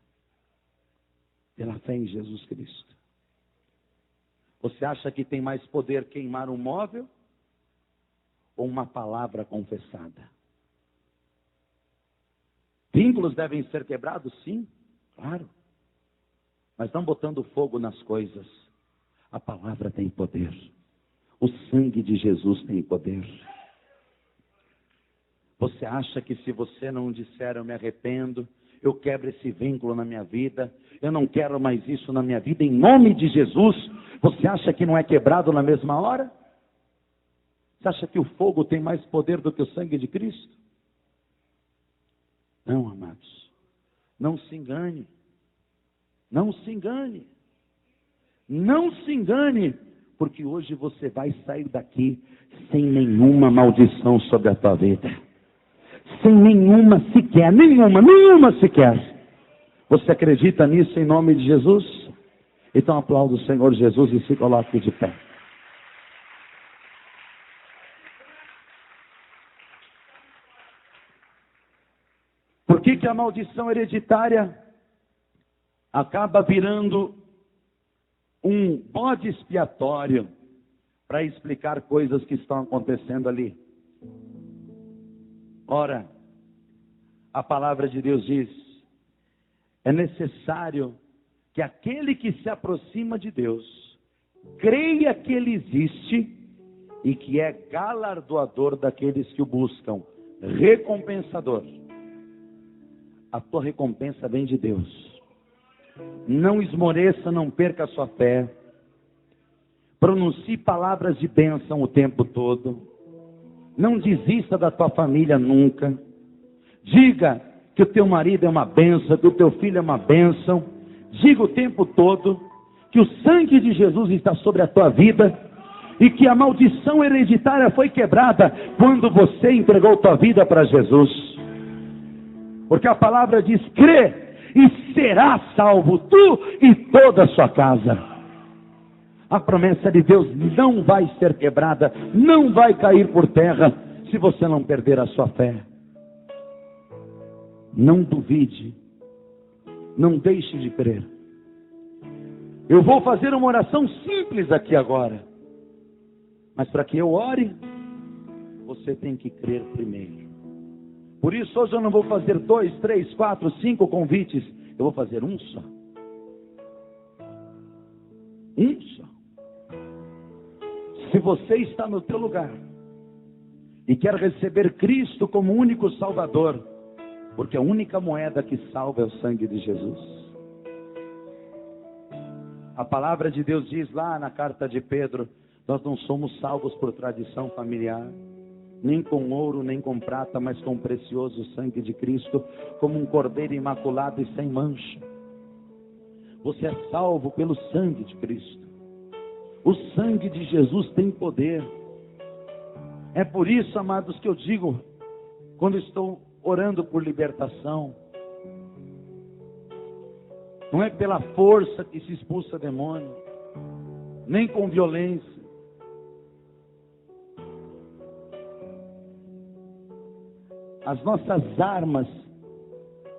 Pela fé em Jesus Cristo. Você acha que tem mais poder queimar um móvel ou uma palavra confessada? Vínculos devem ser quebrados? Sim, claro. Mas não botando fogo nas coisas. A palavra tem poder. O sangue de Jesus tem poder. Você acha que se você não disser eu me arrependo, eu quebro esse vínculo na minha vida, eu não quero mais isso na minha vida, em nome de Jesus, você acha que não é quebrado na mesma hora? Você acha que o fogo tem mais poder do que o sangue de Cristo? Não, amados. Não se engane. Não se engane. Não se engane, porque hoje você vai sair daqui sem nenhuma maldição sobre a tua vida. Sem nenhuma sequer, nenhuma sequer. Você acredita nisso em nome de Jesus? Então aplauda o Senhor Jesus e se coloque de pé. Por que a maldição hereditária acaba virando um bode expiatório para explicar coisas que estão acontecendo ali? Ora, a palavra de Deus diz, é necessário que aquele que se aproxima de Deus, creia que Ele existe e que é galardoador daqueles que o buscam, recompensador. A tua recompensa vem de Deus. Não esmoreça, não perca a sua fé. Pronuncie palavras de bênção o tempo todo. Não desista da tua família nunca. Diga que o teu marido é uma bênção, que o teu filho é uma bênção. Diga o tempo todo que o sangue de Jesus está sobre a tua vida e que a maldição hereditária foi quebrada quando você entregou tua vida para Jesus. Porque a palavra diz, crê e será salvo tu e toda a sua casa. A promessa de Deus não vai ser quebrada, não vai cair por terra, se você não perder a sua fé. Não duvide, não deixe de crer. Eu vou fazer uma oração simples aqui agora, mas para que eu ore, você tem que crer primeiro. Por isso hoje eu não vou fazer 2, 3, 4, 5 convites, eu vou fazer um só. Um só. Se você está no teu lugar e quer receber Cristo como único Salvador, porque a única moeda que salva é o sangue de Jesus. A palavra de Deus diz lá na carta de Pedro, nós não somos salvos por tradição familiar, nem com ouro, nem com prata, mas com o precioso sangue de Cristo, como um cordeiro imaculado e sem mancha. Você é salvo pelo sangue de Cristo. O sangue de Jesus tem poder. É por isso, amados, que eu digo, quando estou orando por libertação, não é pela força que se expulsa demônio, nem com violência. As nossas armas,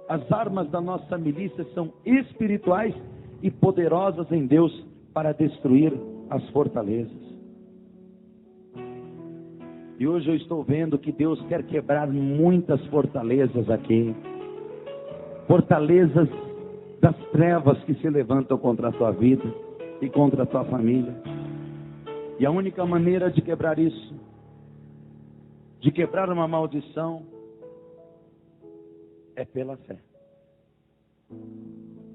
as armas da nossa milícia são espirituais e poderosas em Deus para destruir as fortalezas. E hoje eu estou vendo que Deus quer quebrar muitas fortalezas aqui. Fortalezas das trevas que se levantam contra a tua vida e contra a tua família. E a única maneira de quebrar isso, de quebrar uma maldição, é pela fé.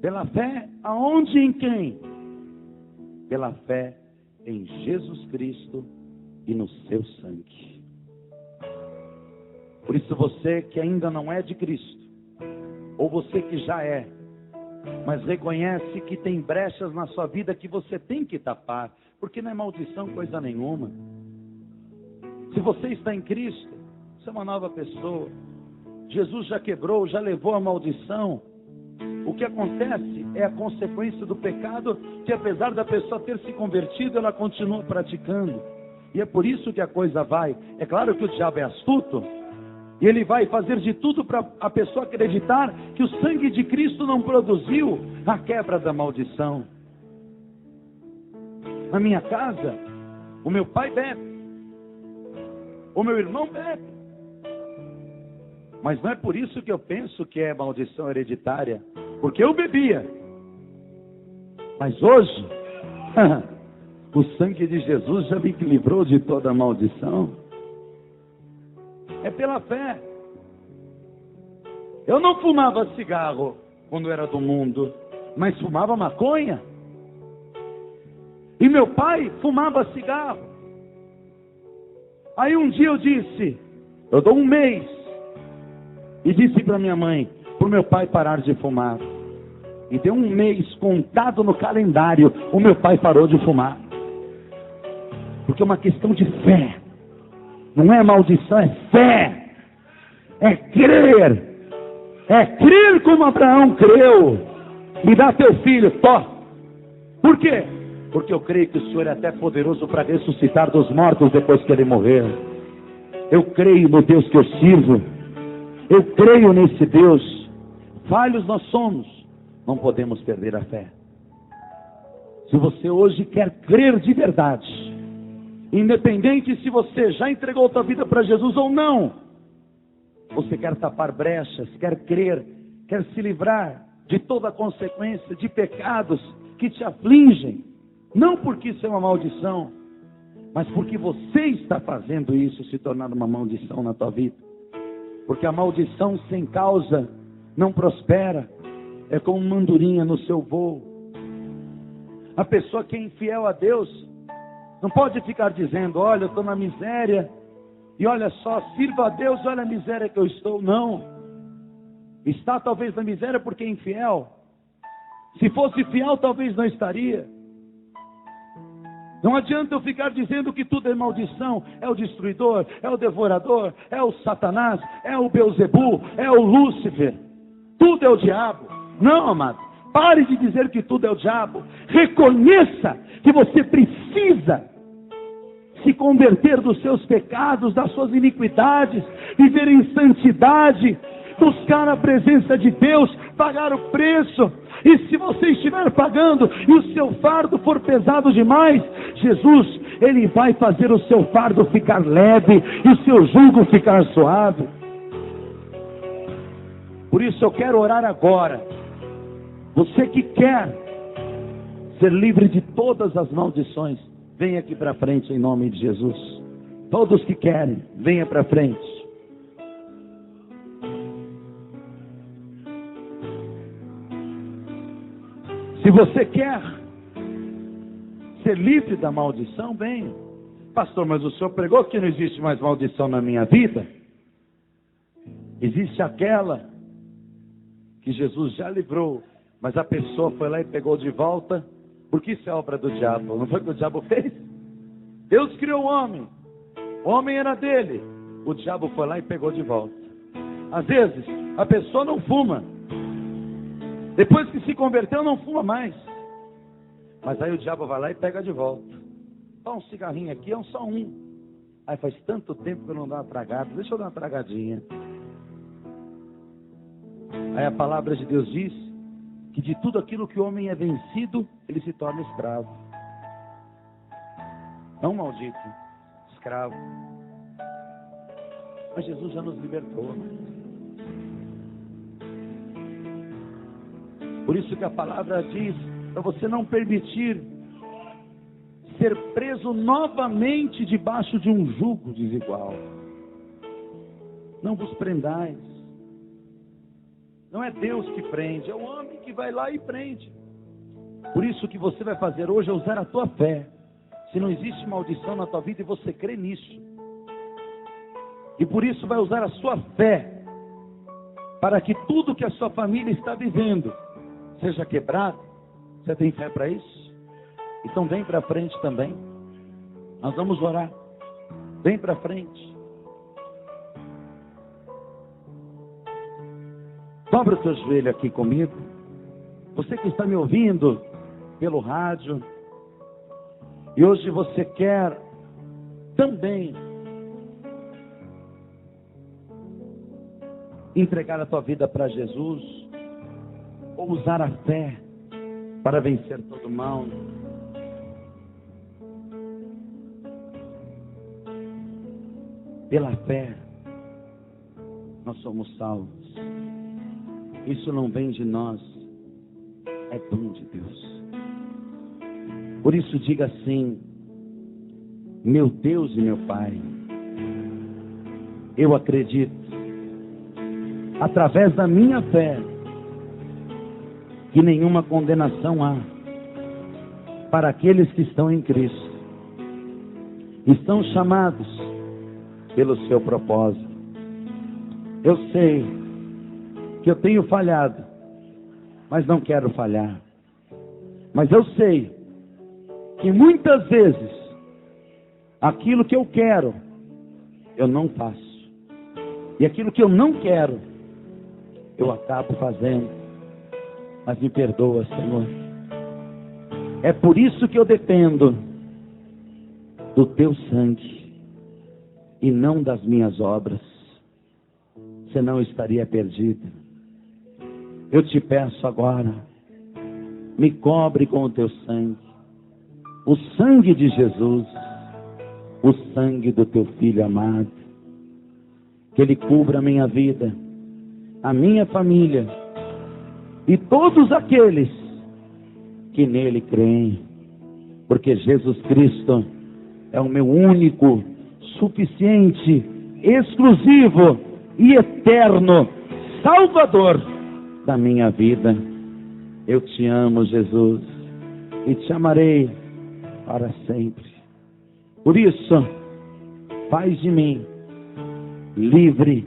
Pela fé aonde e em quem? Pela fé em Jesus Cristo e no seu sangue. Por isso você que ainda não é de Cristo, ou você que já é, mas reconhece que tem brechas na sua vida que você tem que tapar, porque não é maldição coisa nenhuma. Se você está em Cristo, você é uma nova pessoa. Jesus já quebrou, já levou a maldição. O que acontece é a consequência do pecado, que apesar da pessoa ter se convertido, ela continua praticando. E é por isso que a coisa vai. É claro que o diabo é astuto, e ele vai fazer de tudo para a pessoa acreditar que o sangue de Cristo não produziu a quebra da maldição. Na minha casa, o meu pai bebe, o meu irmão bebe. Mas não é por isso que eu penso que é maldição hereditária, porque eu bebia. Mas hoje, o sangue de Jesus já me livrou de toda maldição. É pela fé. Eu não fumava cigarro quando era do mundo, mas fumava maconha. E meu pai fumava cigarro. Aí um dia eu disse, eu dou um mês, e disse para minha mãe, para o meu pai parar de fumar. E deu um mês contado no calendário, o meu pai parou de fumar. Porque é uma questão de fé. Não é maldição, é fé. É crer. É crer como Abraão creu. Me dá teu filho, Por quê? Porque eu creio que o Senhor é até poderoso para ressuscitar dos mortos depois que ele morrer. Eu creio no Deus que eu sirvo. Eu creio nesse Deus. Falhos nós somos, não podemos perder a fé. Se você hoje quer crer de verdade, independente se você já entregou a sua vida para Jesus ou não, você quer tapar brechas, quer crer, quer se livrar de toda a consequência de pecados que te afligem, não porque isso é uma maldição, mas porque você está fazendo isso se tornar uma maldição na tua vida. Porque a maldição sem causa não prospera. É como uma andorinha no seu voo. A pessoa que é infiel a Deus não pode ficar dizendo, olha, eu estou na miséria, e olha só, sirva a Deus, olha a miséria que eu estou. Não. Está talvez na miséria porque é infiel. Se fosse fiel, talvez não estaria. Não adianta eu ficar dizendo que tudo é maldição, é o destruidor, é o devorador, é o Satanás, é o Beelzebu, é o Lúcifer. Tudo é o diabo. Não, amado. Pare de dizer que tudo é o diabo. Reconheça que você precisa se converter dos seus pecados, das suas iniquidades, viver em santidade, buscar a presença de Deus, pagar o preço. E se você estiver pagando e o seu fardo for pesado demais, Jesus, Ele vai fazer o seu fardo ficar leve e o seu jugo ficar suave. Por isso eu quero orar agora. Você que quer ser livre de todas as maldições, venha aqui para frente em nome de Jesus. Todos que querem, venha para frente. Se você quer ser livre da maldição, venha. Pastor, mas o senhor pregou que não existe mais maldição na minha vida? Existe aquela que Jesus já livrou, mas a pessoa foi lá e pegou de volta Porque isso é obra do diabo. Não foi o que o diabo fez? Deus criou o homem era dele. O diabo foi lá e pegou de volta. Às vezes, a pessoa não fuma. Depois que se converteu, não fuma mais. Mas aí o diabo vai lá e pega de volta. Só um cigarrinho aqui, é só um. Aí faz tanto tempo que eu não dou uma tragada. Deixa eu dar uma tragadinha. Aí a palavra de Deus diz que de tudo aquilo que o homem é vencido, ele se torna escravo. Não maldito, escravo. Mas Jesus já nos libertou. Por isso que a palavra diz, para você não permitir ser preso novamente debaixo de um jugo desigual. Não vos prendais. Não é Deus que prende, é o homem que vai lá e prende. Por isso o que você vai fazer hoje é usar a tua fé. Se não existe maldição na tua vida e você crê nisso. E por isso vai usar a sua fé para que tudo que a sua família está vivendo seja quebrado. Você tem fé para isso? Então vem para frente também. Nós vamos orar. Vem para frente. Dobra o teu joelho aqui comigo. Você que está me ouvindo pelo rádio. E hoje você quer também entregar a tua vida para Jesus. Ou usar a fé para vencer todo mal. Pela fé, nós somos salvos. Isso não vem de nós, é dom de Deus. Por isso diga assim: meu Deus e meu Pai, eu acredito, através da minha fé, que nenhuma condenação há para aqueles que estão em Cristo. Estão chamados pelo seu propósito. Eu sei que eu tenho falhado, mas não quero falhar. Mas eu sei que muitas vezes aquilo que eu quero, eu não faço. E aquilo que eu não quero, eu acabo fazendo. Mas me perdoa, Senhor. É por isso que eu dependo do teu sangue e não das minhas obras. Senão eu estaria perdido. Eu te peço agora, me cobre com o teu sangue. O sangue de Jesus, o sangue do teu Filho amado. Que ele cubra a minha vida, a minha família e todos aqueles que nele creem. Porque Jesus Cristo é o meu único, suficiente, exclusivo e eterno Salvador da minha vida. Eu te amo, Jesus, e te amarei para sempre. Por isso, faz de mim livre,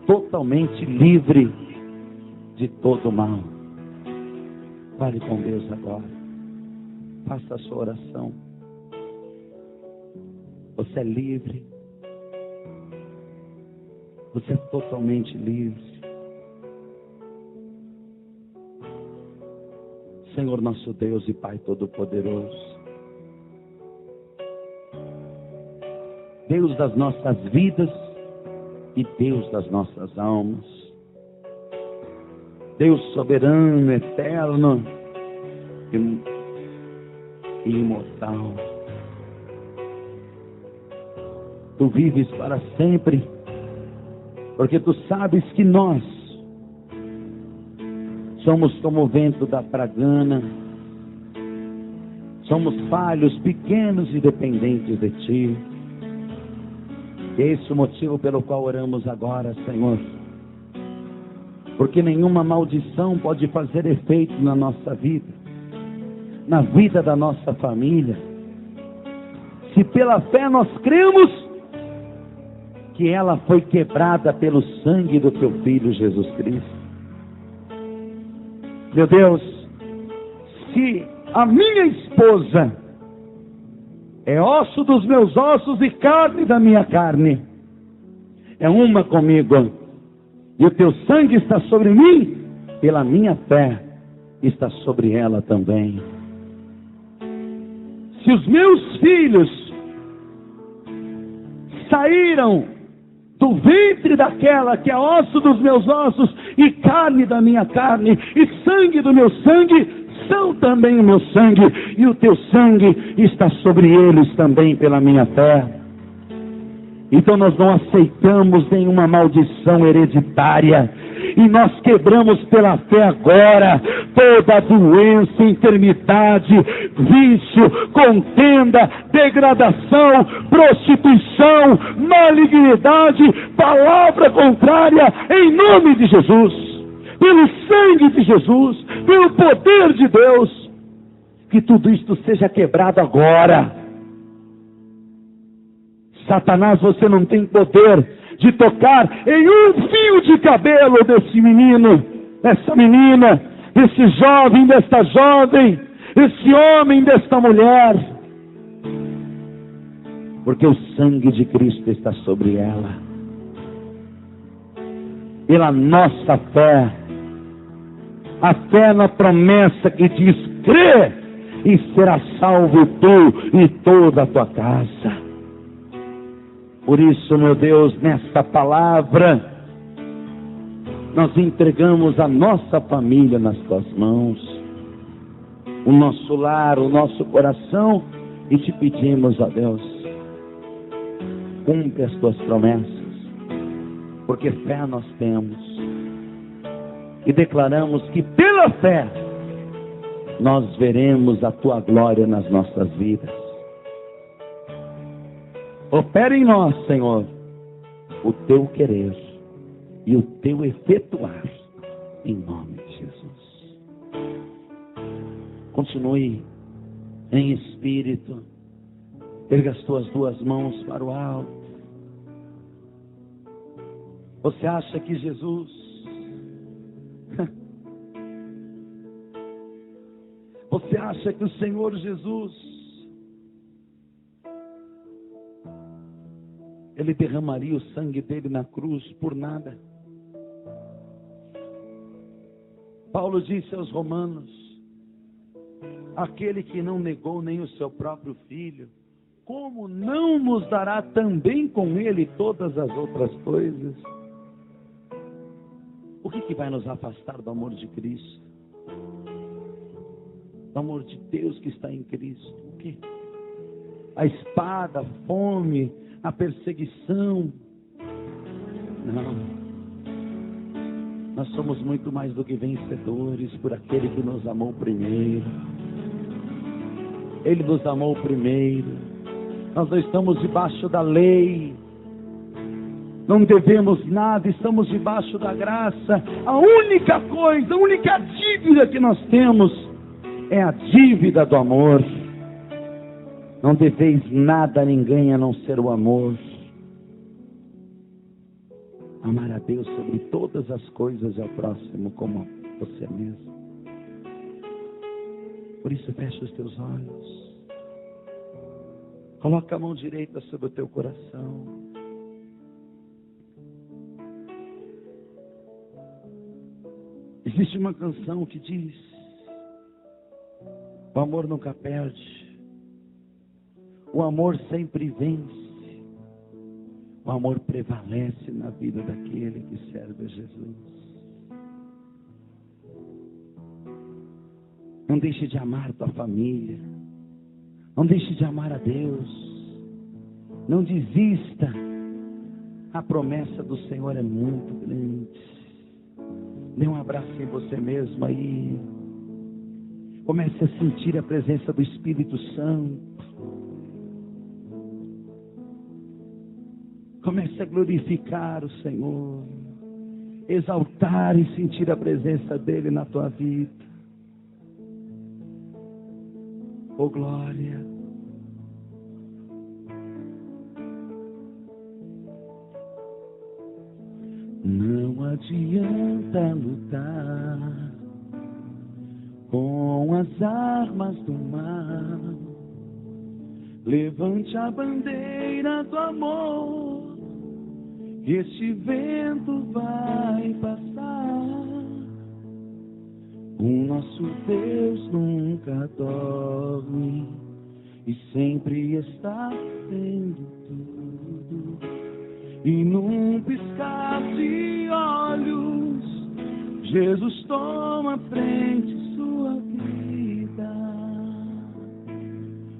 totalmente livre de todo mal. Fale com Deus agora. Faça a sua oração. Você é livre. Você é totalmente livre. Senhor nosso Deus e Pai Todo-Poderoso, Deus das nossas vidas e Deus das nossas almas, Deus soberano, eterno e imortal. Tu vives para sempre, porque tu sabes que nós somos como o vento da pragana, somos falhos, pequenos e dependentes de ti. E é esse o motivo pelo qual oramos agora, Senhor. Porque nenhuma maldição pode fazer efeito na nossa vida, na vida da nossa família, se pela fé nós cremos que ela foi quebrada pelo sangue do teu Filho Jesus Cristo. Meu Deus, que a minha esposa é osso dos meus ossos e carne da minha carne. É uma comigo. E o teu sangue está sobre mim, pela minha fé está sobre ela também. Se os meus filhos saíram do ventre daquela que é osso dos meus ossos e carne da minha carne e sangue do meu sangue, são também o meu sangue, e o teu sangue está sobre eles também pela minha fé. Então nós não aceitamos nenhuma maldição hereditária, e nós quebramos pela fé agora toda doença, enfermidade, vício, contenda, degradação, prostituição, malignidade, palavra contrária, em nome de Jesus, pelo sangue de Jesus, pelo poder de Deus, que tudo isto seja quebrado agora. Satanás, você não tem poder de tocar em um fio de cabelo desse menino, dessa menina, desse jovem, desta jovem, desse homem, desta mulher, porque o sangue de Cristo está sobre ela. Pela nossa fé, a fé na promessa que diz: crê e será salvo tu e toda a tua casa. Por isso, meu Deus, nesta palavra, nós entregamos a nossa família nas tuas mãos, o nosso lar, o nosso coração, e te pedimos, ó Deus, cumpre as tuas promessas, porque fé nós temos, e declaramos que pela fé nós veremos a tua glória nas nossas vidas. Opera em nós, Senhor, o teu querer e o teu efetuar, em nome de Jesus. Continue em espírito, erga as tuas duas mãos para o alto. Você acha que Jesus você acha que o Senhor Jesus Ele derramaria o sangue dele na cruz por nada? Paulo disse aos Romanos: aquele que não negou nem o seu próprio filho, como não nos dará também com ele todas as outras coisas? O que vai nos afastar do amor de Cristo? Do amor de Deus que está em Cristo? O quê? A espada, a fome, a perseguição? Não. Nós somos muito mais do que vencedores por aquele que nos amou primeiro. Ele nos amou primeiro. Nós não estamos debaixo da lei, não devemos nada, estamos debaixo da graça. A única coisa, a única dívida que nós temos é a dívida do amor. Não deveis nada a ninguém a não ser o amor. Amar a Deus sobre todas as coisas e ao próximo como você mesmo. Por isso, fecha os teus olhos. Coloca a mão direita sobre o teu coração. Existe uma canção que diz: o amor nunca perde. O amor sempre vence. O amor prevalece na vida daquele que serve a Jesus. Não deixe de amar tua família. Não deixe de amar a Deus. Não desista. A promessa do Senhor é muito grande. Dê um abraço em você mesmo aí. Comece a sentir a presença do Espírito Santo. Comece a glorificar o Senhor, exaltar e sentir a presença dEle na tua vida. Oh glória! Não adianta lutar com as armas do mal. Levante a bandeira do amor, que este vento vai passar. O nosso Deus nunca dorme e sempre está vendo tudo. E num piscar de olhos, Jesus toma frente sua vida.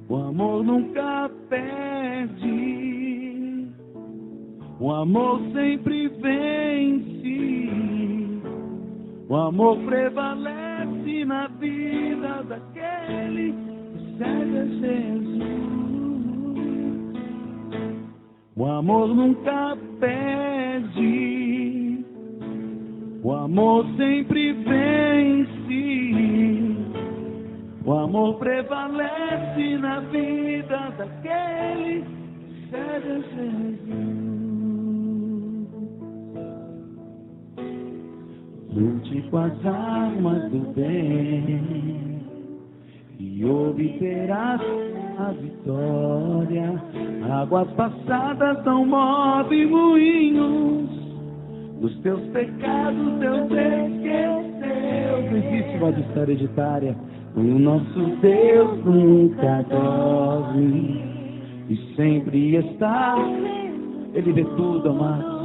O amor nunca perde, o amor sempre vence. O amor prevalece na vida daquele que segue a Jesus. O amor nunca perde, o amor sempre vence. O amor prevalece na vida daquele que segue a Jesus. Lute com as armas do bem e obterás a vitória. Águas passadas não movem moinhos, dos teus pecados Deus esqueceu. Não existe maldição hereditária. O nosso Deus nunca dorme e sempre está. Ele vê tudo, amado.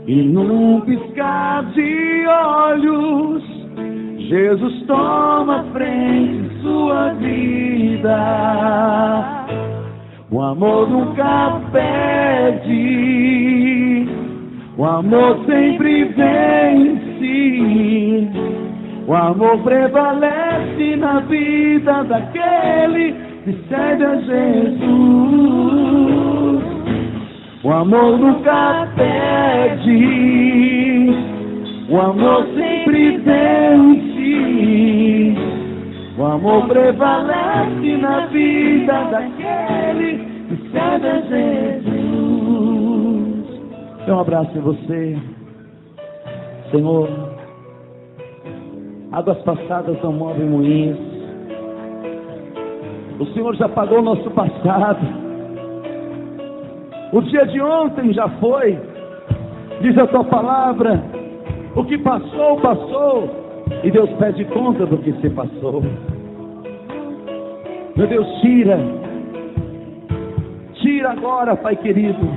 E num piscar de olhos, Jesus toma frente em sua vida. O amor nunca perde, o amor sempre vence. O amor prevalece na vida daquele que segue a Jesus. O amor nunca perde, o amor sempre vence. O amor prevalece na vida daquele que segue a Jesus. Dê um abraço em você. Senhor, águas passadas não movem moinhos. O Senhor já pagou o nosso passado. O dia de ontem já foi. Diz a tua palavra: o que passou, passou, e Deus pede conta do que se passou. Meu Deus, tira agora, Pai querido,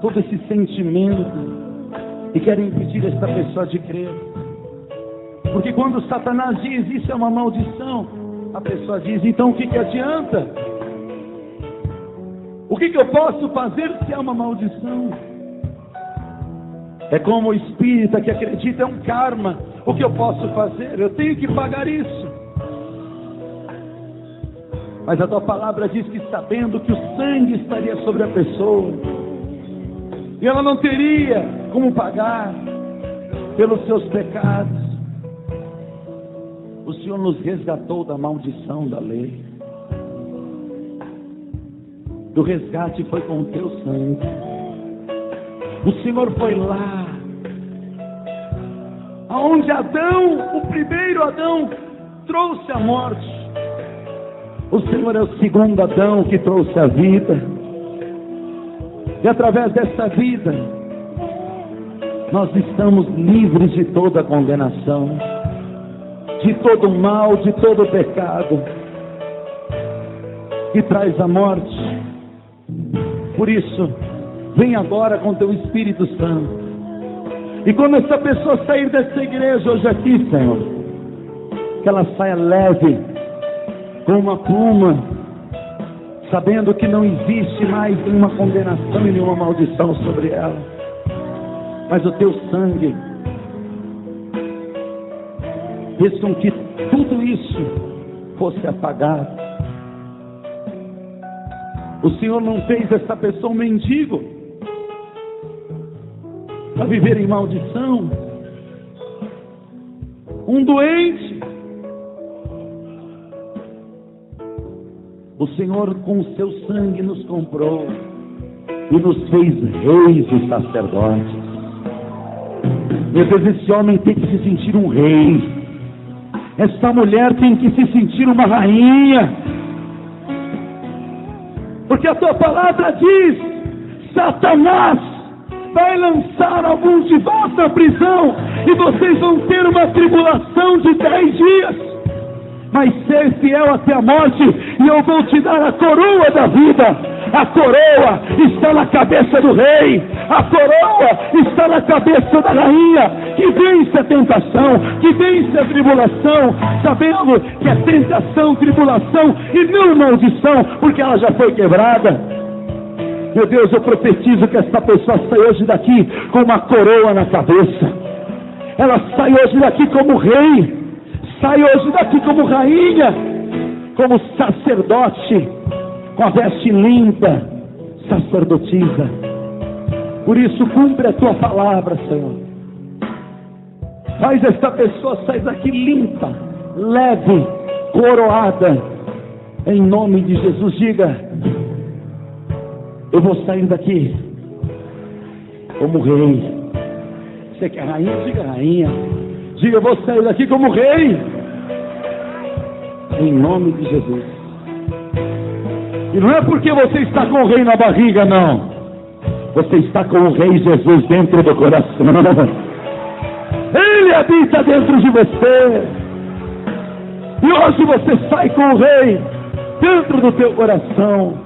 todo esse sentimento que quer impedir esta pessoa de crer. Porque quando Satanás diz isso é uma maldição, a pessoa diz: então o que adianta? O que eu posso fazer se é uma maldição? É como o espírita que acredita, é um karma. O que eu posso fazer? Eu tenho que pagar isso. Mas a tua palavra diz que, sabendo que o sangue estaria sobre a pessoa, e ela não teria como pagar pelos seus pecados, o Senhor nos resgatou da maldição da lei. O resgate foi com o teu sangue. O Senhor foi lá, aonde Adão, o primeiro Adão, trouxe a morte. O Senhor é o segundo Adão que trouxe a vida. E através dessa vida, nós estamos livres de toda condenação, de todo mal, de todo pecado que traz a morte. Por isso, vem agora com teu Espírito Santo. E quando essa pessoa sair dessa igreja hoje aqui, Senhor, que ela saia leve, com uma pluma, sabendo que não existe mais nenhuma condenação e nenhuma maldição sobre ela. Mas o teu sangue fez com que tudo isso fosse apagado. O Senhor não fez essa pessoa um mendigo para viver em maldição, um doente. O Senhor com o seu sangue nos comprou e nos fez reis e sacerdotes. Meu Deus, esse homem tem que se sentir um rei. Essa mulher tem que se sentir uma rainha. Porque a tua palavra diz: Satanás vai lançar alguns de vós na prisão, e vocês vão ter uma tribulação de 10 dias. Mas ser fiel até a morte, e eu vou te dar a coroa da vida. A coroa está na cabeça do rei. A coroa está na cabeça da rainha, que vence a tentação, que vence a tribulação, sabendo que é tentação, tribulação e não maldição, porque ela já foi quebrada. Meu Deus, eu profetizo que essa pessoa sai hoje daqui com uma coroa na cabeça. Ela sai hoje daqui como rei, sai hoje daqui como rainha, como sacerdote, com a veste limpa, sacerdotisa. Por isso, cumpre a tua palavra, Senhor. Faz esta pessoa sair daqui limpa, leve, coroada, em nome de Jesus. Diga: eu vou sair daqui como rei. Você quer rainha? Diga rainha. Diga: eu vou sair daqui como rei, em nome de Jesus. E não é porque você está com o rei na barriga, não. Você está com o rei Jesus dentro do coração. Ele habita dentro de você. E hoje você sai com o rei dentro do teu coração.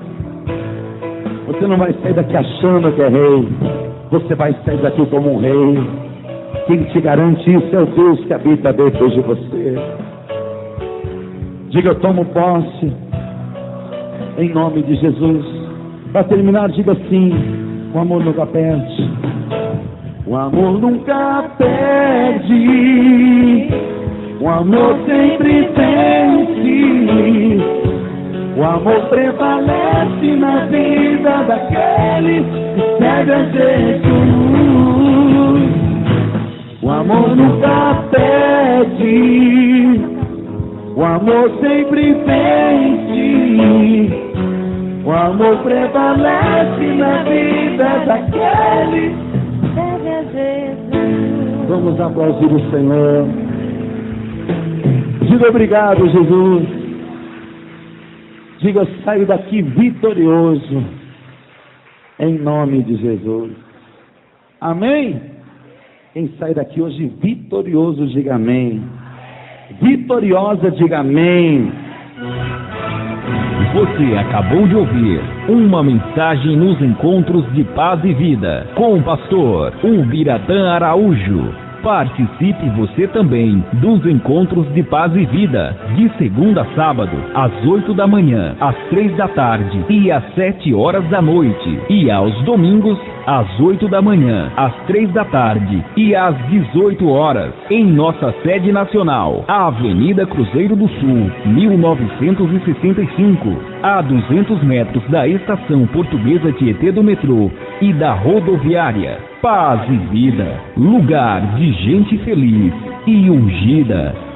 Você não vai sair daqui achando que é rei. Você vai sair daqui como um rei. Quem te garante isso é o Deus que habita dentro de você. Diga: eu tomo posse, em nome de Jesus. Para terminar, diga assim: o amor nunca perde. O amor nunca perde. O amor sempre vence. O amor prevalece na vida daquele que segue a Jesus. O amor nunca perde. O amor sempre vence. O amor prevalece na vida daquele que segue a Jesus. Vamos aplaudir o Senhor. Diga: obrigado, Jesus. Diga: eu saio daqui vitorioso, em nome de Jesus. Amém? Quem sai daqui hoje vitorioso, diga amém. Vitoriosa, diga amém. Você acabou de ouvir uma mensagem nos encontros de paz e vida com o pastor Ubiratã Araújo. Participe você também dos encontros de paz e vida, de segunda a sábado, às 8 da manhã, às 3 da tarde e às 7 horas da noite. E aos domingos, às 8 da manhã, às 3 da tarde e às 18 horas, em nossa sede nacional, a Avenida Cruzeiro do Sul, 1965, a 200 metros da Estação Portuguesa Tietê do metrô e da rodoviária. Paz e vida, lugar de gente feliz e ungida.